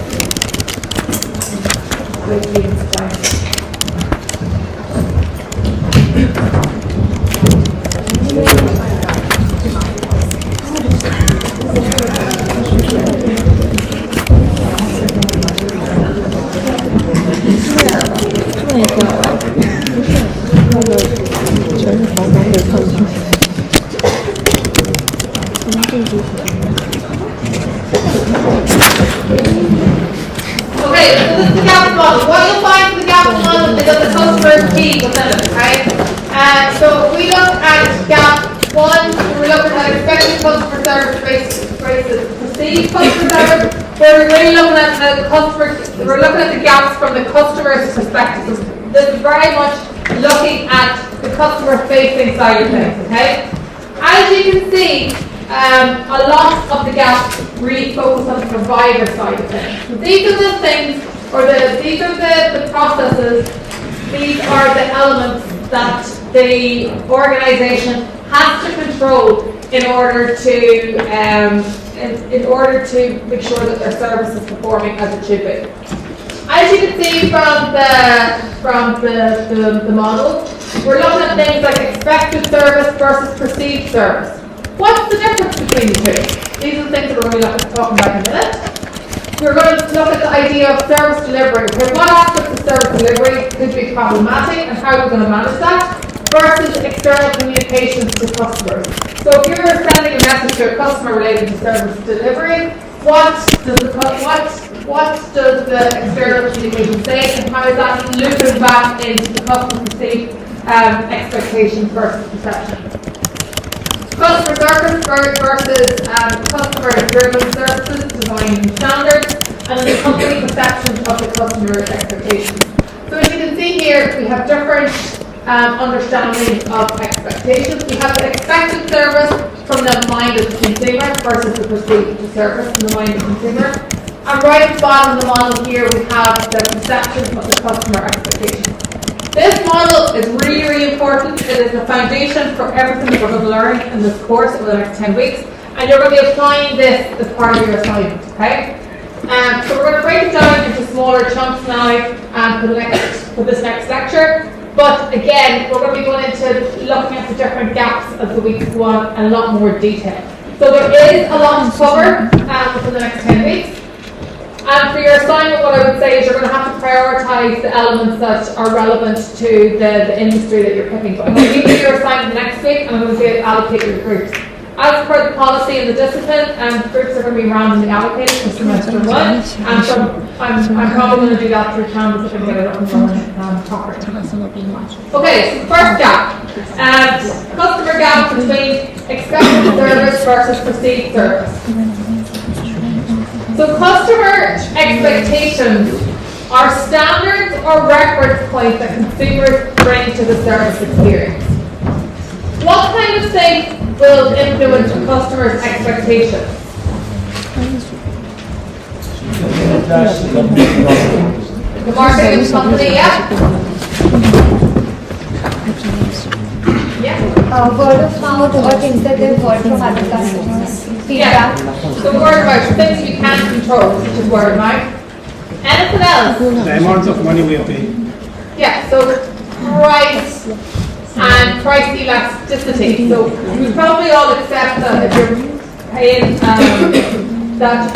Okay, so this is the gap model. What you'll find in the gap model is that the customer is key within it, right? So if we look at gap 1, we're looking at expected customer service versus perceived customer service, where we're really looking at the customer, we're looking at the gaps from the customer's perspective. So this is very much looking at the customer facing side of things, okay? As you can see, a lot of the gaps really focus on the provider side of things. So these are the things, or these are the processes, these are the elements that the organisation has to control in order to in order to make sure that their service is performing as it should be. As you can see from the model, we're looking at things like expected service versus perceived service. What's the difference between the two? These are the things that we're going to be talking about in a minute. We're going to look at the idea of service delivery. What aspects of service delivery could be problematic and how we're going to manage that, versus external communications to customers. So if you're sending a message to a customer related to service delivery, what does the external communication say, and how is that looping back into the customer perceived expectations versus perception? Customer service versus customer-driven services, design and standards, and the company perceptions of the customer's expectations. So as you can see here, we have different understanding of expectations. We have the expected service from the mind of the consumer versus the perceived service from the mind of the consumer. And right at the bottom of the model here, we have the perception of the customer expectations. This model is really, really important. It is the foundation for everything that we're going to learn in this course over the next 10 weeks. And you're going to be applying this as part of your assignment, okay? So we're going to break it down into smaller chunks now for this next lecture. But again, we're going to be going into looking at the different gaps as the weeks go on in a lot more detail. So there is a lot to cover for the next 10 weeks. And for your assignment, what I would say is you're going to have to prioritise the elements that are relevant to the industry that you're picking. So I'm going to give you your assignment next week, and I'm going to allocate your groups. As per the policy and the discipline, groups are going to be randomly allocated for semester 1. And so I'm probably going to do that through Canvas if I can get it up and running properly. Okay, so the first gap. Customer gap between expected service versus perceived service. So customer expectations are standards or reference points that consumers bring to the service experience. What kind of things will influence a customer's expectations? The marketing of the company, yeah? Word of mouth or things that they've heard from other customers. Feedback. So word of mouth, things you can't control, which is word of mouth. Anything else? The amounts of money we are paying. Yeah, so price and price elasticity. So we probably all accept that if you're paying, that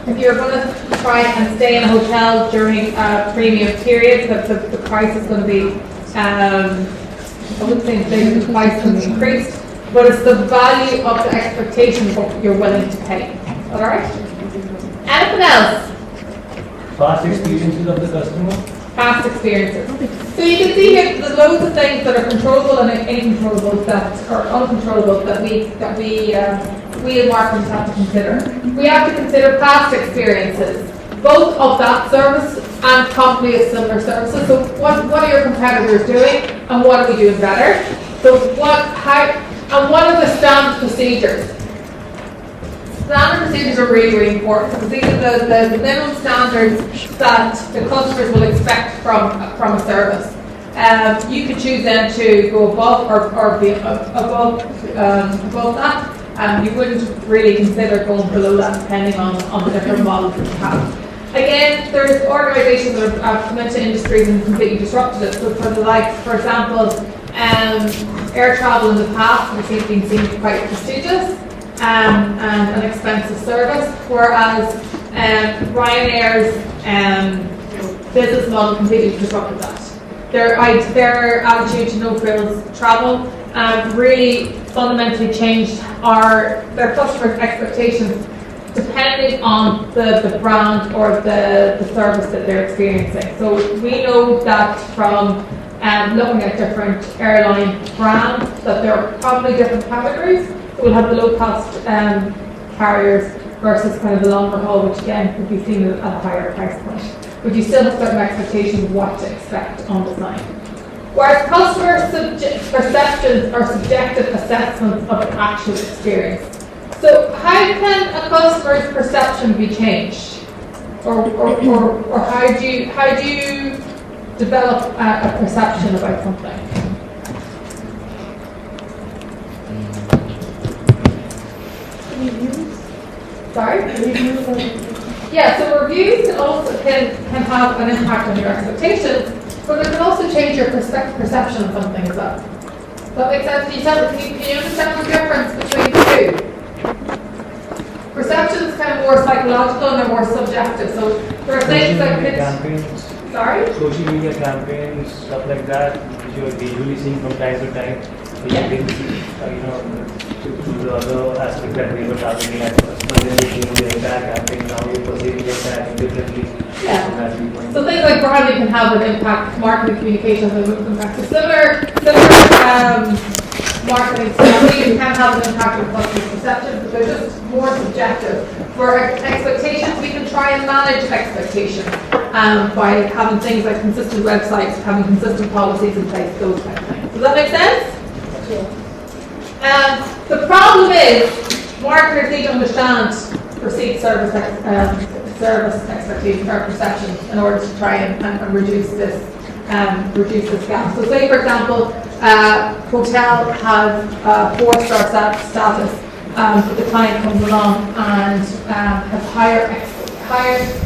if you're going to try and stay in a hotel during a premium period, that the price is going to be, I wouldn't say inflation, the price is going to be increased, but it's the value of the expectation of what you're willing to pay. All right? Anything else? Past experiences of the customer. Past experiences. So you can see here there's loads of things that are controllable and uncontrollable uncontrollable that we in marketing have to consider. We have to consider past experiences, both of that service and probably of similar services. So what are your competitors doing and what are we doing better? So what are the standard procedures? Standard procedures are really, really important because these are the minimum standards that the customers will expect from a service. You could choose then to go above or be above that. You wouldn't really consider going below that depending on the different models that you have. Again, there's organisations that have come into industries and completely disrupted it. So for example, air travel in the past has been seen quite prestigious and an expensive service, whereas Ryanair's business model completely disrupted that. Their attitude to no frills travel really fundamentally changed their customers' expectations depending on the brand or the service that they're experiencing. So we know that from looking at different airline brands that there are probably different categories. We'll have the low-cost carriers versus kind of the longer haul, which again could be seen at a higher price point. But you still have certain expectations of what to expect on design. Whereas customer perceptions are subjective assessments of the actual experience. So how can a customer's perception be changed? Or how do you develop a perception about something? We use Sorry? Yeah, so reviews can have an impact on your expectations, but it can also change your perception of something as well. Does that make sense? Can you understand the difference between the two? Perception is kind of more psychological and they're more subjective. So there are things that could... campaigns. Sorry? Social media campaigns, stuff like that, which you are visually seeing from time to time. Yeah. To the other aspect that we were targeting at first, but then we came to the entire campaign, now we're perceiving the entire differently. Yeah. From that viewpoint. So things like branding can have an impact, marketing communications have an impact. So similar marketing strategies can have an impact on customer perception, but they're just more subjective. For expectations, we can try and manage expectations by having things like consistent websites, having consistent policies in place, those kind of things. Does that make sense? The problem is, marketers need to understand perceived service expectations or perceptions in order to try and reduce this gap. So say, for example, hotel has 4-star status, but the client comes along and has higher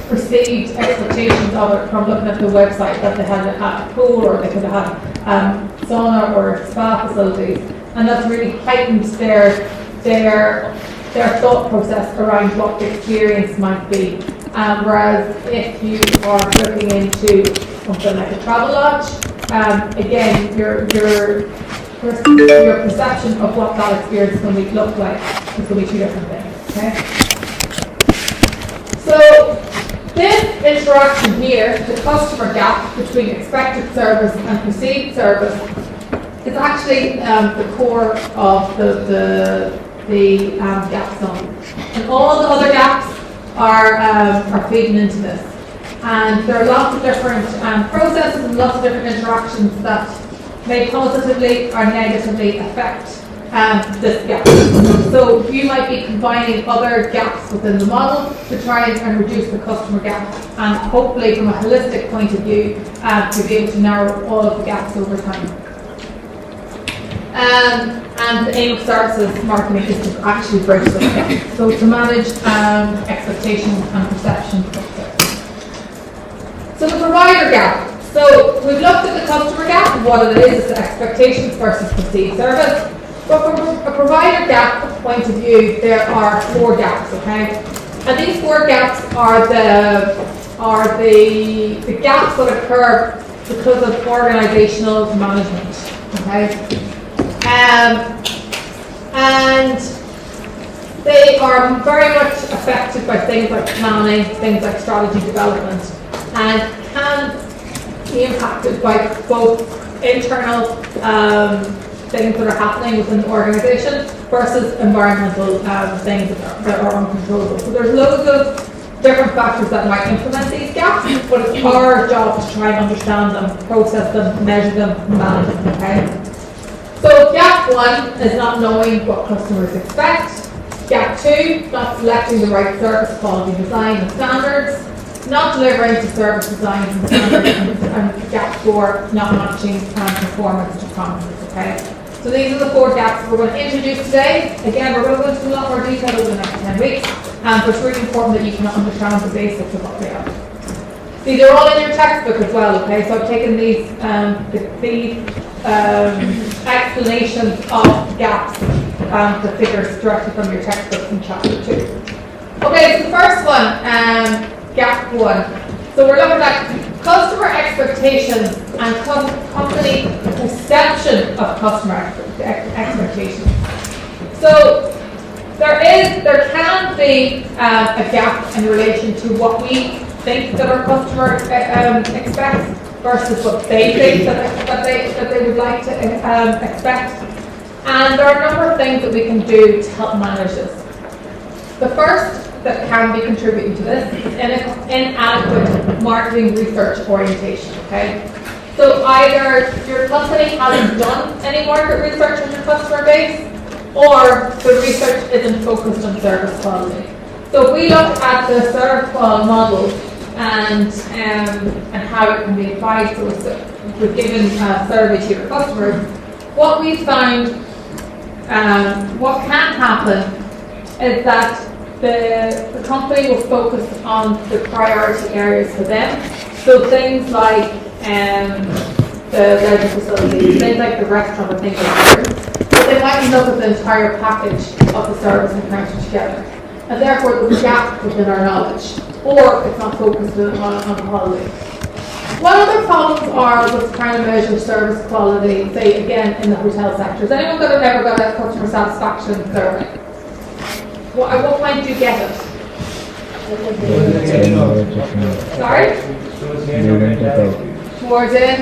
perceived expectations of it from looking at the website, that they had a pool or they could have had sauna or spa facilities, and that's really heightened their thought process around what the experience might be. Whereas if you are looking into something like a travel lodge, again, your perception of what that experience is going to look like is going to be two different things. Okay. So this interaction here, the customer gap between expected service and perceived service, is actually the core of the gap zone, and all the other gaps are feeding into this. And there are lots of different processes and lots of different interactions that may positively or negatively affect this gap. So you might be combining other gaps within the model to try and reduce the customer gap, and hopefully from a holistic point of view to be able to narrow all of the gaps over time. And the aim of services marketing is to actually bridge those gaps. So to manage expectations and perception of service. So the provider gap. So we've looked at the customer gap and what it is, it's expectations versus perceived service. But from a provider gap point of view, there are 4 gaps, okay? And these 4 gaps are the gaps that occur because of organizational management, okay? And they are very much affected by things like planning, things like strategy development, and can be impacted by both internal things that are happening within the organisation versus environmental things that are uncontrollable. So there's loads of different factors that might implement these gaps, but it's our job to try and understand them, process them, measure them, manage them, okay? So gap 1 is not knowing what customers expect. Gap 2, not selecting the right service quality design and standards. Not delivering to service designs and standards. And gap 4, not matching performance to promises, okay? So these are the 4 gaps we're going to introduce today. Again, we're going to go into a lot more detail over the next 10 weeks, but it's really important that you can understand the basics of what they are. These are all in your textbook as well, okay? So I've taken these explanations of gaps, the figures directly from your textbook in chapter 2. Okay, so the first one, gap 1. So we're looking at customer expectations and company perception of customer expectations. So there can be a gap in relation to what we think that our customer expects versus what they think that they would like to expect. And there are a number of things that we can do to help manage this. The first that can be contributing to this is inadequate marketing research orientation, okay? So either your company hasn't done any market research on your customer base, or the research isn't focused on service quality. So if we look at the service quality model and how it can be applied, so we've given a survey to your customers, what we found, what can happen is that the company will focus on the priority areas for them. So things like the leisure facilities, things like the restaurant, and things like that. But they might look at the entire package of the service and count it together. And therefore there's a gap within our knowledge, or it's not focused on quality. What other problems are with trying to measure service quality, say again in the hotel sector? Has anyone ever got a customer satisfaction survey? At what point do you get it? Sorry? Towards the end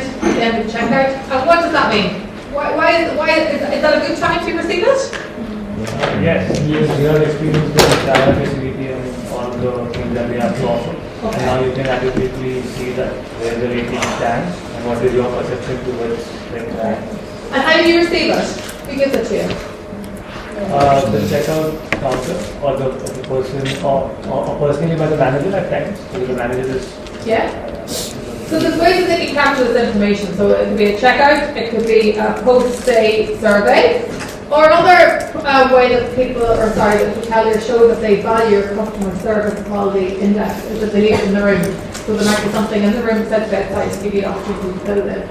of the checkout. And what does that mean? Why is that a good time to receive it? Yes, you have experienced the entire facility and all the things that we have to offer. Okay. And now you can adequately see that where the rating stands and what is your perception towards that. And how do you receive it? Who gives it to you? The checkout counter or the person or personally by the manager at times. So the manager is. Yeah. So there's ways that you capture this information. So it could be a checkout, it could be a post-stay survey, or another way that the hoteliers show that they value your customer service quality index is that they leave it in the room. So there might be something in the room set bedside to give you the opportunity to fill it in.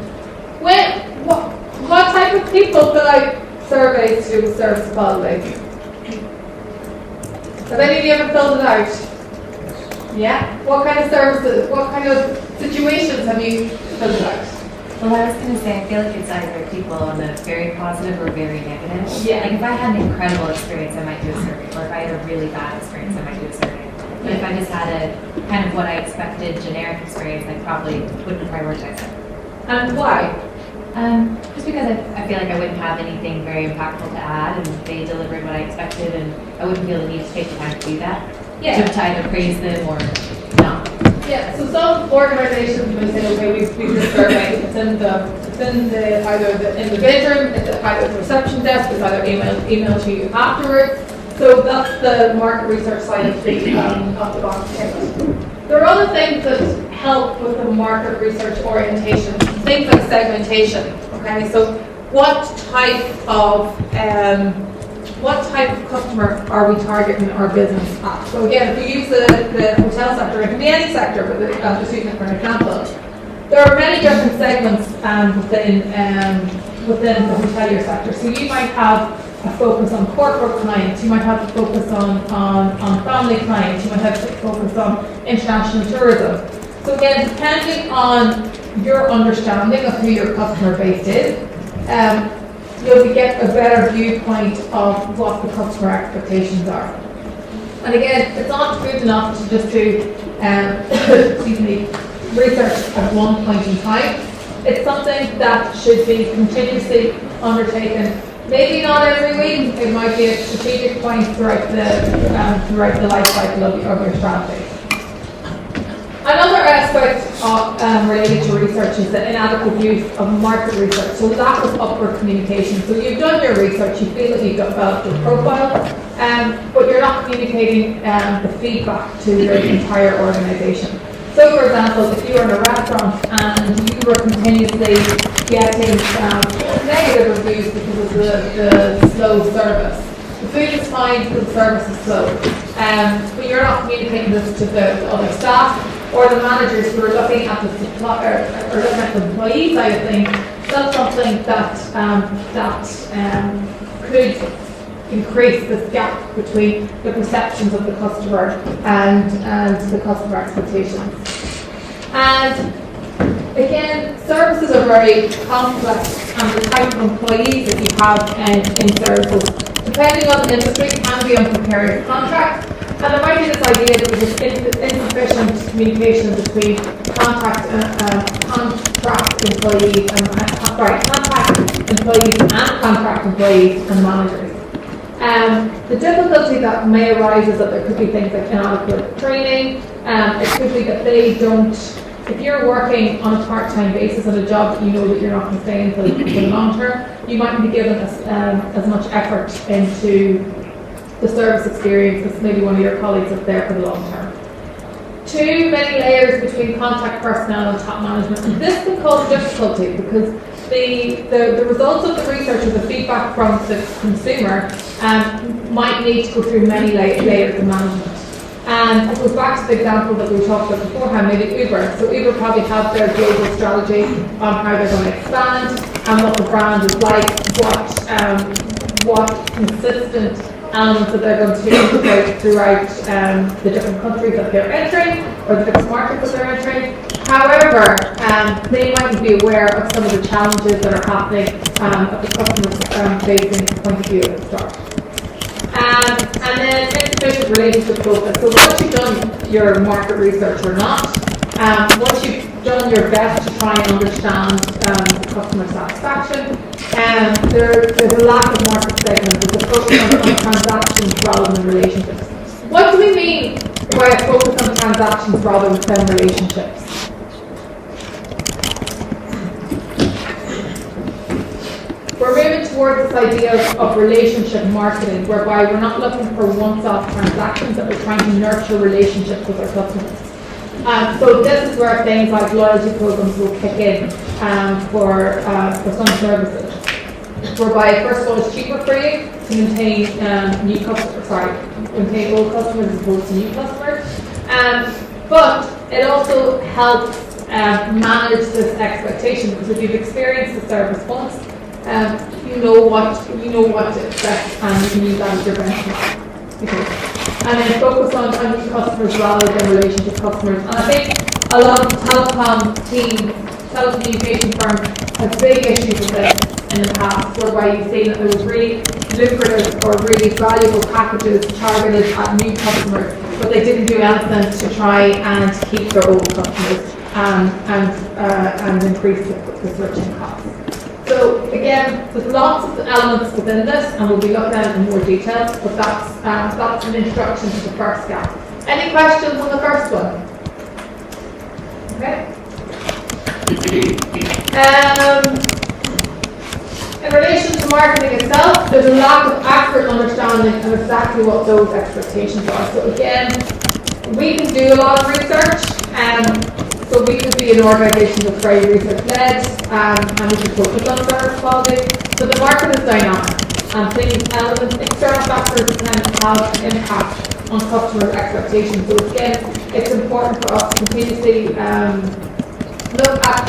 What type of people fill out surveys to do with service quality? Have any of you ever filled it out? Yeah? What kind of services, what kind of situations have you filled it out? Well, I was going to say, I feel like it's either people on the very positive or very negative. Yeah. Like if I had an incredible experience, I might do a survey. Or if I had a really bad experience, I might do a survey. But if I just had a kind of what I expected generic experience, I probably wouldn't prioritize it. And why? Just because I feel like I wouldn't have anything very impactful to add, and they delivered what I expected, and I wouldn't feel the need to take the time to do that. Yeah. To either praise them or not. Yeah, so some organisations may say, okay, we do this survey, it's in the either in the bedroom, it's either the reception desk, it's either email to you afterwards. So that's the market research side of the box table. There are other things that help with the market research orientation, things like segmentation. Okay, so what type of customer are we targeting our business at? So again, if we use the hotel sector, it can be any sector, but just using it for an example, there are many different segments within the hotelier sector. So you might have a focus on corporate clients, you might have a focus on family clients, you might have a focus on international tourism. So again, depending on your understanding of who your customer base is, you'll get a better viewpoint of what the customer expectations are. And again, it's not good enough to just do research at one point in time. It's something that should be continuously undertaken. Maybe not every week. It might be a strategic point throughout the life cycle of your strategy. Another aspect related to research is the inadequate use of market research. So that was upward communication. So you've done your research, you feel that you've developed your profile, but you're not communicating the feedback to your entire organisation. So for example, if you were in a restaurant and you were continuously getting negative reviews because of the slow service, the food is fine, the service is slow, but you're not communicating this to the other staff or the managers who are looking at the supplier or looking at the employee side of things. That's something that could increase this gap between the perceptions of the customer and the customer expectations. And again, services are very complex, and the type of employees that you have in services, depending on the industry, can be on precarious contracts. And there might be this idea that there's insufficient communication between contract employees and contract employees and managers. The difficulty that may arise is that there could be things like inadequate training. It could be that they don't, if you're working on a part-time basis at a job that you know that you're not going to stay in for the long term, you mightn't be given as much effort into the service experience as maybe one of your colleagues up there for the long term. Too many layers between contact personnel and top management, and this can cause difficulty because the results of the research and the feedback from the consumer might need to go through many layers of management. And it goes back to the example that we talked about beforehand, maybe Uber. So Uber probably have their global strategy on how they're going to expand and what the brand is like, what consistent elements that they're going to integrate throughout the different countries that they're entering or the different markets that they're entering. However, they mightn't be aware of some of the challenges that are happening at the customer facing point of view at the start. And then insufficient relationship focus. So once you've done your market research or not, once you've done your best to try and understand customer satisfaction, there's a lack of market segment. There's a focus on transactions rather than relationships. What do we mean by a focus on transactions rather than relationships? We're moving towards this idea of relationship marketing, whereby we're not looking for once-off transactions, but we're trying to nurture relationships with our customers. So this is where things like loyalty programs will kick in for some services, whereby first of all it's cheaper for you to maintain maintain old customers as opposed to new customers, but it also helps manage this expectation, because if you've experienced the service once, you know what to expect, and you can use that as your benchmark. Okay. And then focus on new customers rather than relationship customers. And I think a lot of telecommunication firms have big issues with this in the past, whereby you've seen that there was really lucrative or really valuable packages targeted at new customers, but they didn't do anything to try and keep their old customers and increase the switching costs. So again, there's lots of elements within this, and we'll be looking at it in more detail, but that's an introduction to the first gap. Any questions on the first one? Okay. In relation to marketing itself, there's a lack of accurate understanding of exactly what those expectations are. So again, we can do a lot of research, so we could be an organisation that's very research-led, and we can focus on service quality. So the market is dynamic, and external factors can have an impact on customer expectations. So again, it's important for us to continuously look at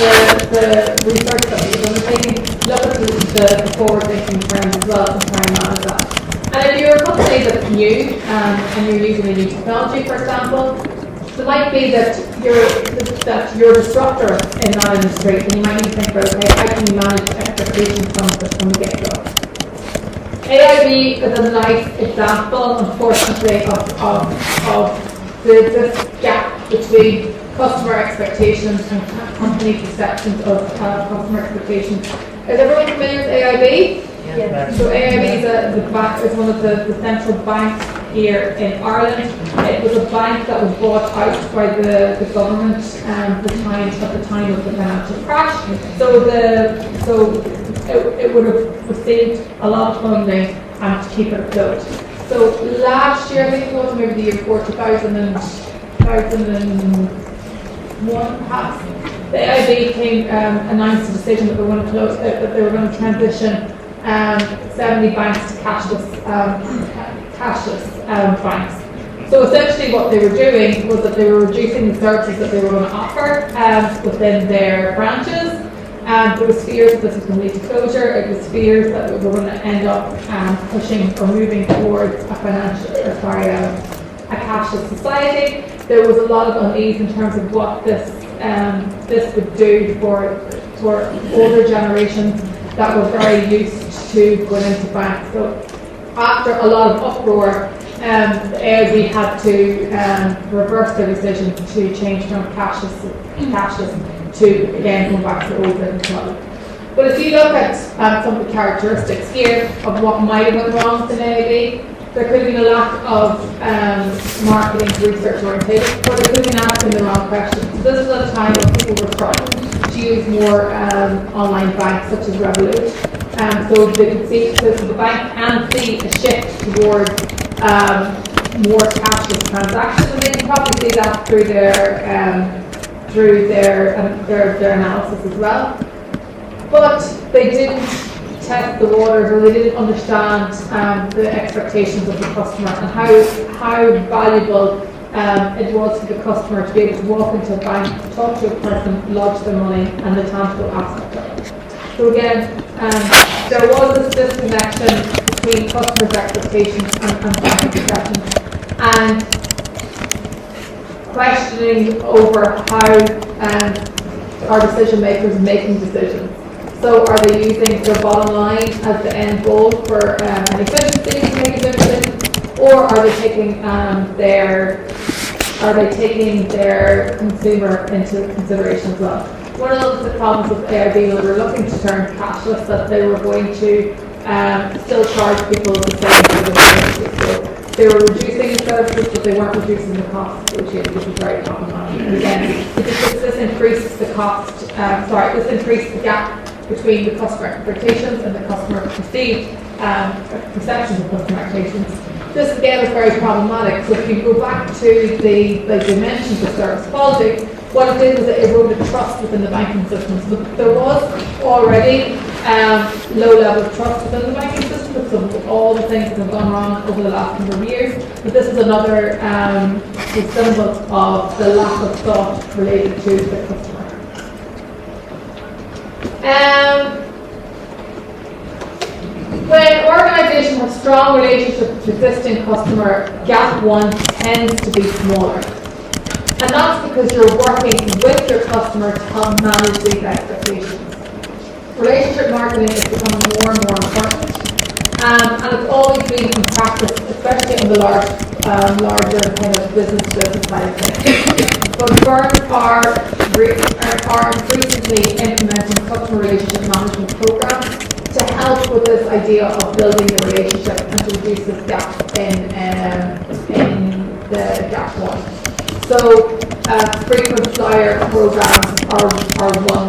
the research that we've undertaken, look at the forward-thinking trends as well, and try and manage that. And if you're a company that's new, and you're using a new technology, for example, it might be that you're a disruptor in that industry, and you might need to think about, okay, how can you manage expectations from the get-go? AIB is a nice example, unfortunately, of this gap between customer expectations and company perceptions of customer expectations. Is everyone familiar with AIB? Yes. So AIB is one of the central banks here in Ireland. It was a bank that was bought out by the government at the time of the financial crash. So it would have received a lot of funding to keep it afloat. So last year, I think it was maybe the year before, 2001 perhaps, the AIB announced a decision that they were going to close, that they were going to transition 70 banks to cashless banks. So essentially what they were doing was that they were reducing the services that they were going to offer within their branches. There was fears that this was going to lead to closure. It was fears that we were going to end up pushing or moving towards a cashless society. There was a lot of unease in terms of what this would do for older generations that were very used to going into banks. So after a lot of uproar, the AIB had to reverse their decision to change from cashless to, again, going back to the old business model. But if you look at some of the characteristics here of what might have gone wrong with an AIB, there could have been a lack of marketing research orientation, or they could have been asking the wrong questions. So this is at a time when people were trying to use more online banks such as Revolut. So they could see, so the bank can see a shift towards more cashless transactions, and they can probably see that through their analysis as well. but they didn't test the waters, or they didn't understand the expectations of the customer and how valuable it was for the customer to be able to walk into a bank, talk to a person, lodge their money, and the tangible aspect of it. So again, there was this disconnection between customers' expectations and bank perceptions, and questioning over how our decision makers are making decisions. So are they using their bottom line as the end goal for an efficiency in making their decisions, or are they taking their consumer into consideration as well? One of the problems with AIB when they were looking to turn cashless, that they were going to still charge people the same for the services. So they were reducing the services, but they weren't reducing the costs associated, which is very problematic. And again, this increases the cost. This increases the gap between the customer expectations and the customer perceived perceptions of customer expectations. This again is very problematic. So if you go back to the dimensions of service quality, what it did was it eroded trust within the banking systems. But there was already low level of trust within the banking system because of all the things that have gone wrong over the last number of years. But this is another symbol of the lack of thought related to the customer. When organisations have strong relationships with existing customer, gap one tends to be smaller. And that's because you're working with your customer to help manage these expectations. Relationship marketing is becoming more and more important. And it's always been in practice, especially on the larger kind of business side of things. But firms are increasingly implementing customer relationship management programs to help with this idea of building the relationship and to reduce this gap in the gap one. So frequent flyer programs are one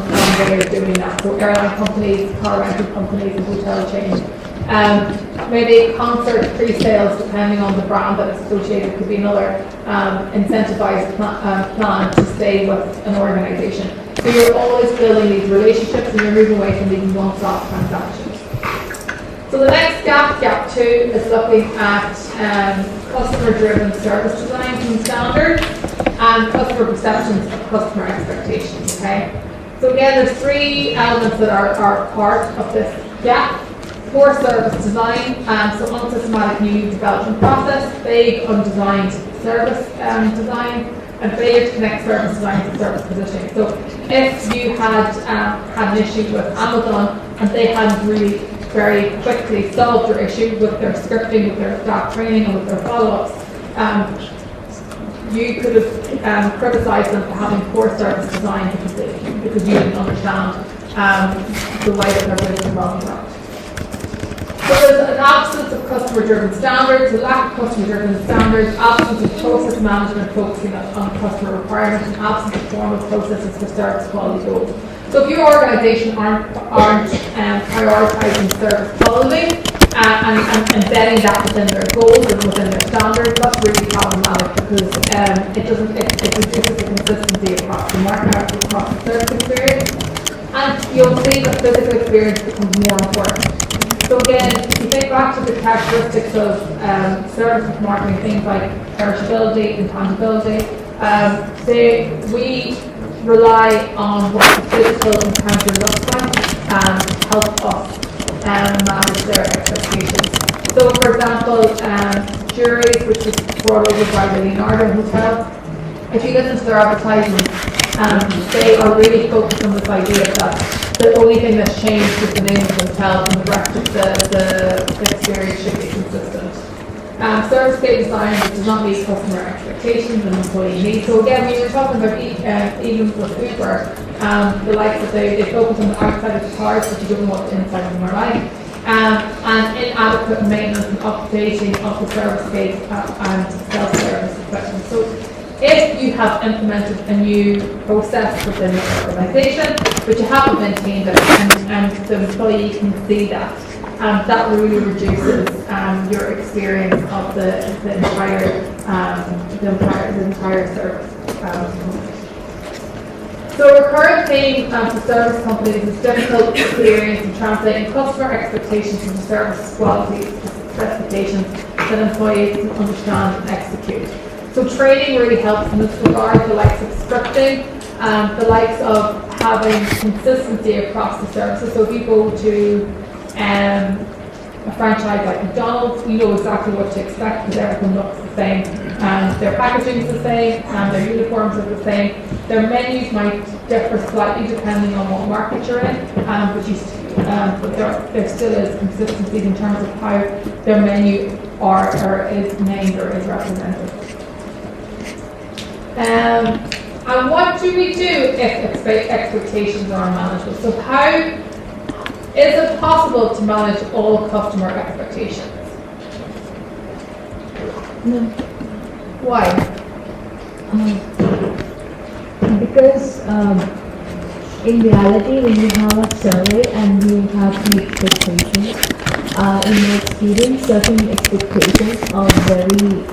way of doing that. So airline companies, car rental companies, and hotel chains. Maybe concert pre-sales, depending on the brand that is associated, could be another incentivized plan to stay with an organisation. So you're always building these relationships and you're moving away from these one-stop transactions. So the next gap two, is looking at customer-driven service designs and standards and customer perceptions of customer expectations. Okay. So again, there's three elements that are part of this gap. Poor service design, so unsystematic new development process, vague undesigned service design, and failure to connect service design to service positioning. So if you had an issue with Amazon and they hadn't really very quickly solved your issue with their scripting, with their staff training, and with their follow-ups, you could have criticized them for having poor service design because you didn't understand the way that their business model worked. So there's an absence of customer-driven standards, a lack of customer-driven standards, absence of process management focusing on customer requirements, and absence of formal processes for service quality goals. So if your organisation aren't prioritising service quality and embedding that within their goals and within their standards, that's really problematic because it reduces the consistency across the market, across the service experience, and you'll see that physical experience becomes more important. So again, if you think back to the characteristics of services marketing, things like perishability, intangibility, we rely on what the physical encounter looks like to help us manage their expectations. So for example, Juries, which was brought over by the Leonardo Hotel, if you listen to their advertisements, they are really focused on this idea that the only thing that's changed is the name of the hotel and the rest of the experience should be consistent. Service-based design does not meet customer expectations and employee needs. So again, we were talking about even with Uber, the likes that they focus on the outside of the cars, but you don't know what the inside of them are like. And inadequate maintenance and updating of the service-based and self-service equipment. So if you have implemented a new process within your organisation, but you haven't maintained it, and the employee can see that, that really reduces your experience of the entire service. So a recurrent theme for service companies is difficult experience in translating customer expectations into service quality specifications that employees can understand and execute. So training really helps in this regard, the likes of scripting, the likes of having consistency across the services. So if you go to a franchise like McDonald's, you know exactly what to expect because everything looks the same, and their packaging is the same, and their uniforms are the same. Their menus might differ slightly depending on what market you're in, but there still is consistency in terms of how their menu is named or is represented. And what do we do if expectations are unmanageable? So how is it possible to manage all customer expectations? No. Why? Because in reality, when you have a survey and you have the expectations, in my experience, certain expectations are very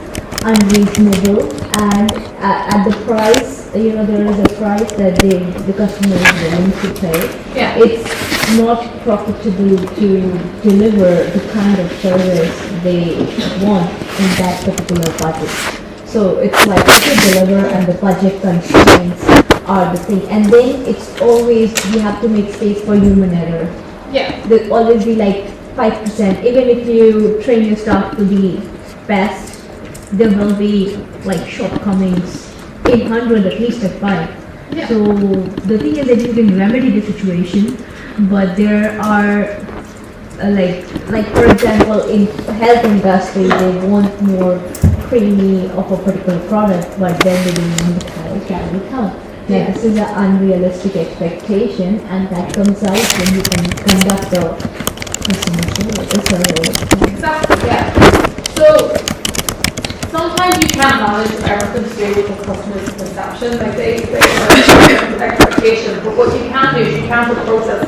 unreasonable, and at the price, there is a price that the customer is willing to pay. Yeah. It's not profitable to deliver the kind of service they want in that particular budget. So it's like if you deliver and the budget constraints are the thing, and then it's always you have to make space for human error. Yeah. There'll always be like 5%. Even if you train your staff to be best, there will be like shortcomings. In 100, at least at 5. Yeah. So the thing is that you can remedy the situation, but there are like for example in health industry they want more creamy of a particular product, but then they don't need high calorie count. Now this is an unrealistic expectation, and that comes out when you can conduct a customer survey. Exactly, yeah. So sometimes you can't manage everything to do with the customer's perception, like they expectation, but what you can do is you can put process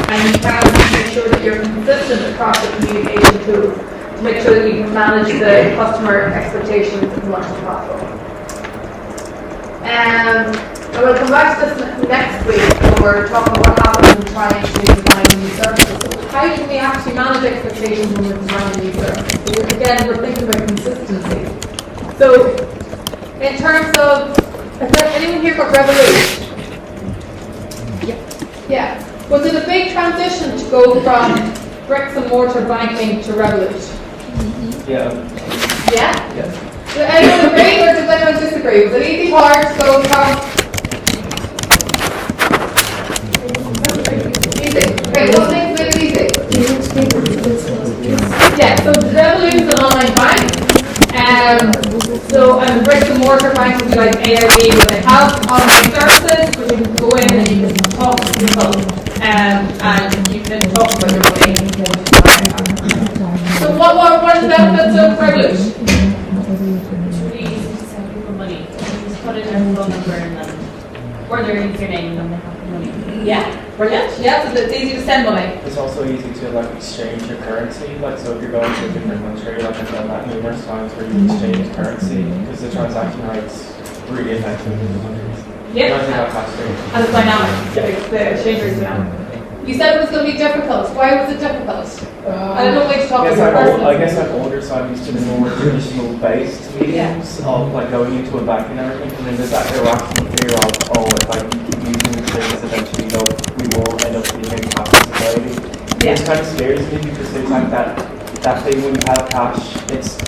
and you can make sure that you're consistent across the communication tools to make sure that you can manage the customer expectations as much as possible. I will come back to this next week when we're talking about what happens when trying to design new services. So how can we actually manage expectations when we're designing new services? So again, we're thinking about consistency. So in terms of, has anyone here got Revolut? Yeah. Was it a big transition to go from bricks and mortar banking to Revolut? Yeah. Yeah? Yes. Did anyone agree or does anyone disagree? Was it easy, hard to go from? Easy. Okay, what makes it easy? Yeah, so Revolut is an online bank. So and the bricks and mortar bank would be like AIB, where they have online services, where you can go in and you can talk to people, and you can talk about your money. So what are the benefits of Revolut? Money. Just put in their phone number and then, or their username and then they have the money. Yeah, brilliant. Yeah, so it's easy to send money. It's also easy to exchange your currency. Like so, if you're going to a different country, I've done that numerous times where you exchange currency because the transaction rates really effective in the countries. Yeah. And it's dynamic. The exchange rate is dynamic. You said it was going to be difficult. Why was it difficult? I don't know what you're talking about. I guess I'm older, so I'm used to the more traditional based meetings of going into a bank and everything, and then there's that irrational fear of, if I keep using this service, eventually we will end up being in cash society. Yeah. It's kind of scary to me because there's like that thing when you have cash, it's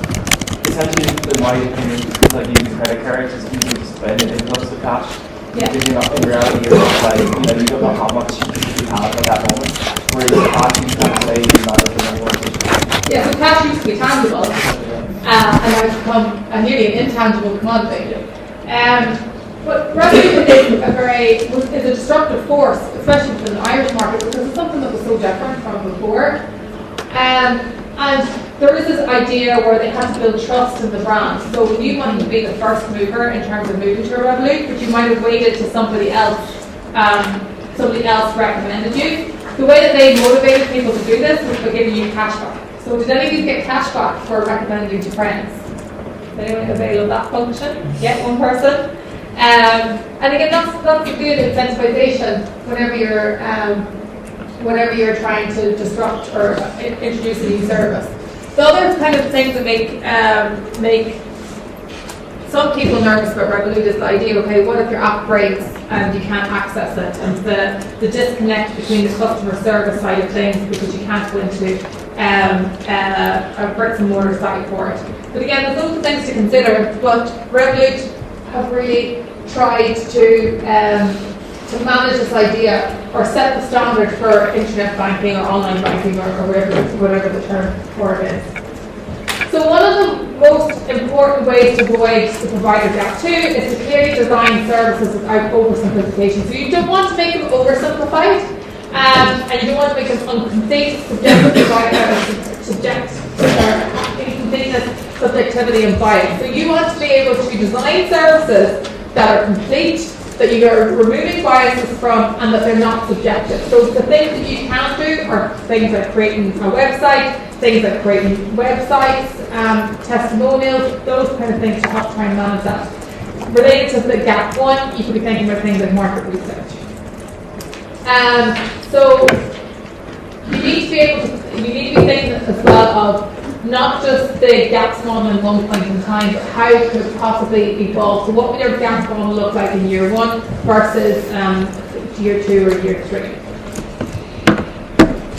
essentially, in my opinion, like using credit cards, it's easy to spend an influx of cash. Yeah. Because in reality, you're like, you don't know how much you have at that moment. Whereas cash, you can say you're not as anymore. Yeah, so cash used to be tangible, and now it's become nearly an intangible commodity. But Revolut is a disruptive force, especially for the Irish market, because it's something that was so different from before. And there is this idea where they have to build trust in the brand. So you wanted to be the first mover in terms of moving to a Revolut, but you might have waited till somebody else recommended you. The way that they motivated people to do this was by giving you cash back. So did any of you get cash back for recommending you to friends? Did anyone avail of that function? Yeah, one person. And again, that's a good incentivization whenever you're trying to disrupt or introduce a new service. The other kind of things that make some people nervous about Revolut is the idea, okay, what if your app breaks and you can't access it, and the disconnect between the customer service side of things because you can't go into a bricks and mortar site for it. But again, there's lots of things to consider, but Revolut have really tried to manage this idea or set the standard for internet banking or online banking or whatever the term for it is. So one of the most important ways to avoid the provider gap too is to clearly design services without oversimplification. So you don't want to make them oversimplified, and you don't want to make them incomplete, subjectivity and bias. So you want to be able to design services that are complete, that you are removing biases from, and that they're not subjective. So the things that you can do are things like creating a website, things like creating websites, testimonials, those kind of things to help try and manage that. Related to the gap one, you could be thinking about things like market research. So you need to be thinking as well of not just the gaps model in one point in time, but how it could possibly evolve. So what would your gaps model look like in year 1 versus year 2 or year 3?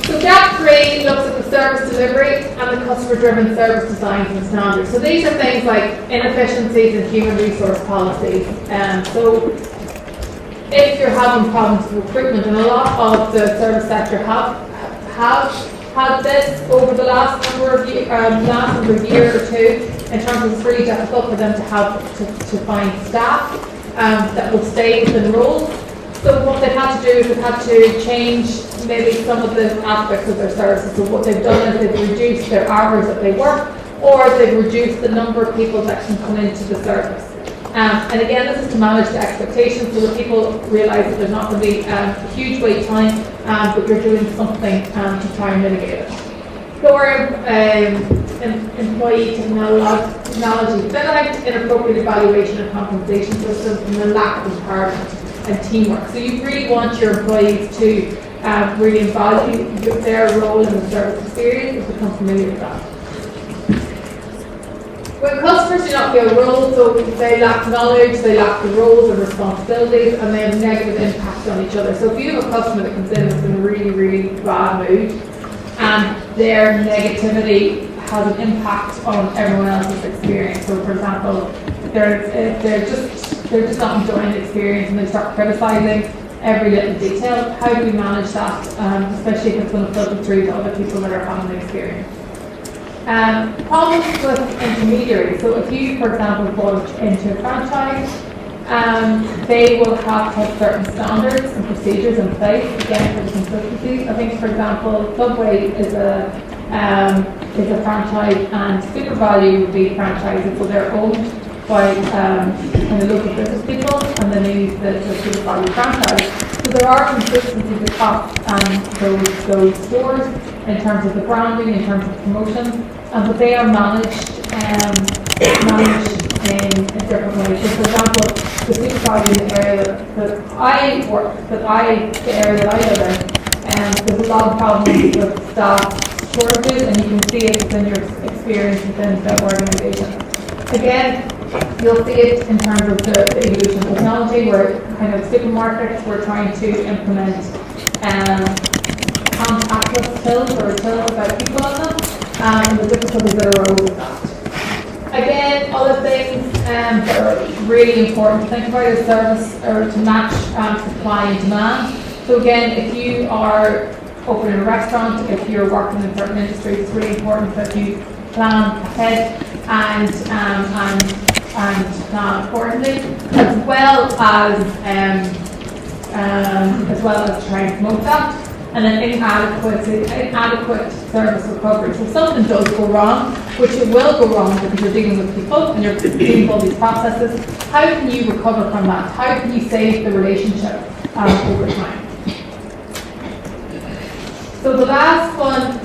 So gap 3 looks at the service delivery and the customer-driven service designs and standards. So these are things like inefficiencies in human resource policies. So if you're having problems with recruitment, and a lot of the service sector have had this over the last number of year or two, in terms of it's really difficult for them to find staff that will stay within roles. So what they've had to do is they've had to change maybe some of the aspects of their services. So what they've done is they've reduced their hours that they work, or they've reduced the number of people that can come into the service. And again, this is to manage the expectations so that people realise that there's not going to be a huge wait time, but you're doing something to try and mitigate it. Lower employee technology, then like inappropriate evaluation and compensation systems, and the lack of empowerment and teamwork. So you really want your employees to really value their role in the service experience and become familiar with that. When customers do not feel roles, so they lack knowledge, they lack the roles and responsibilities, and they have negative impact on each other. So if you have a customer that comes in that's in a really, really bad mood, and their negativity has an impact on everyone else's experience. So for example, they're just not enjoying the experience and they start criticising every little detail. How do we manage that, especially if it's going to filter through to other people that are having the experience? Problems with intermediaries. So if you, for example, go into a franchise, they will have to have certain standards and procedures in place, again, for the consistency. I think, for example, Subway is a franchise, and SuperValu would be franchises, so they're owned by kind of local business people, and then they use the SuperValu franchise. So there are consistencies across those stores in terms of the branding, in terms of promotion, but they are managed in different ways. So for example, the SuperValu area that I work, the area that I live in, there's a lot of problems with staff shortages, and you can see it within your experience within the organisation. Again, you'll see it in terms of the evolution of technology, where kind of supermarkets were trying to implement contactless tills or tills without people on them, and the difficulties that arose with that. Again, other things that are really important to think about is service, or to match supply and demand. So again, if you are opening a restaurant, if you're working in certain industries, it's really important that you plan ahead and plan accordingly, as well as try and promote that. And then inadequate service recovery. So if something does go wrong, which it will go wrong because you're dealing with people and you're dealing with all these processes, how can you recover from that? How can you save the relationship over time? So the last one,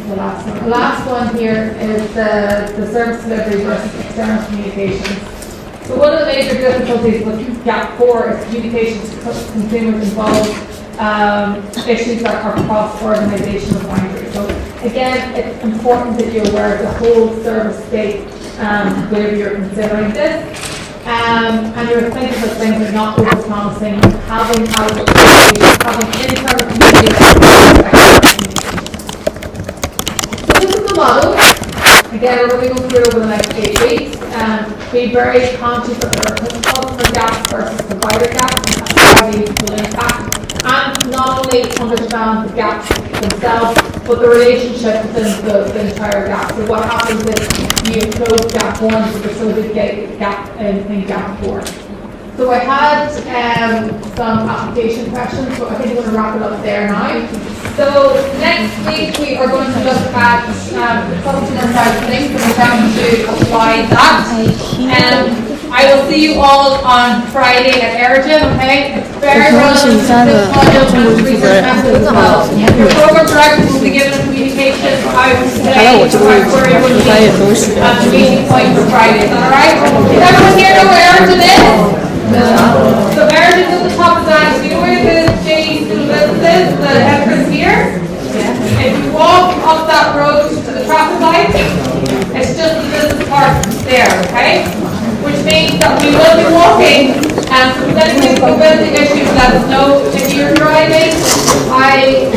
the last one. The last one here is the service delivery versus external communications. So one of the major difficulties with GAP 4 is communications to consumers involve issues that are cross organizational boundaries. So again, it's important that you're aware of the whole service state whenever you're considering this. And you're thinking about things that are not over-promising, having adequate communication, having internal communication. So this is the model. Again, we're going to go through it over the next 8 weeks. Be very conscious of the customer gaps versus provider gaps and how these will impact. And not only understand the gaps themselves, but the relationship within the entire gap. So what happens if you close gap 1 so there's still a big gap in gap 4. So I had some application questions, so I think we're going to wrap it up there now. So next week we are going to look at the customer side of things, and we're going to apply that. I will see you all on Friday at Airgen, okay? It's very relevant to this module and research methods as well. Your program director will be given a communication out today, where you will be at the meeting point for Friday. Is that alright? Does everyone here know where Airgen is? So Airgen is at the top of that. Do you know where the J student is? The entrance here? If you walk up that road to the traffic light, it's just the business park there, okay? Which means that we will be walking and presenting mobility issues. Let us know if you're driving. I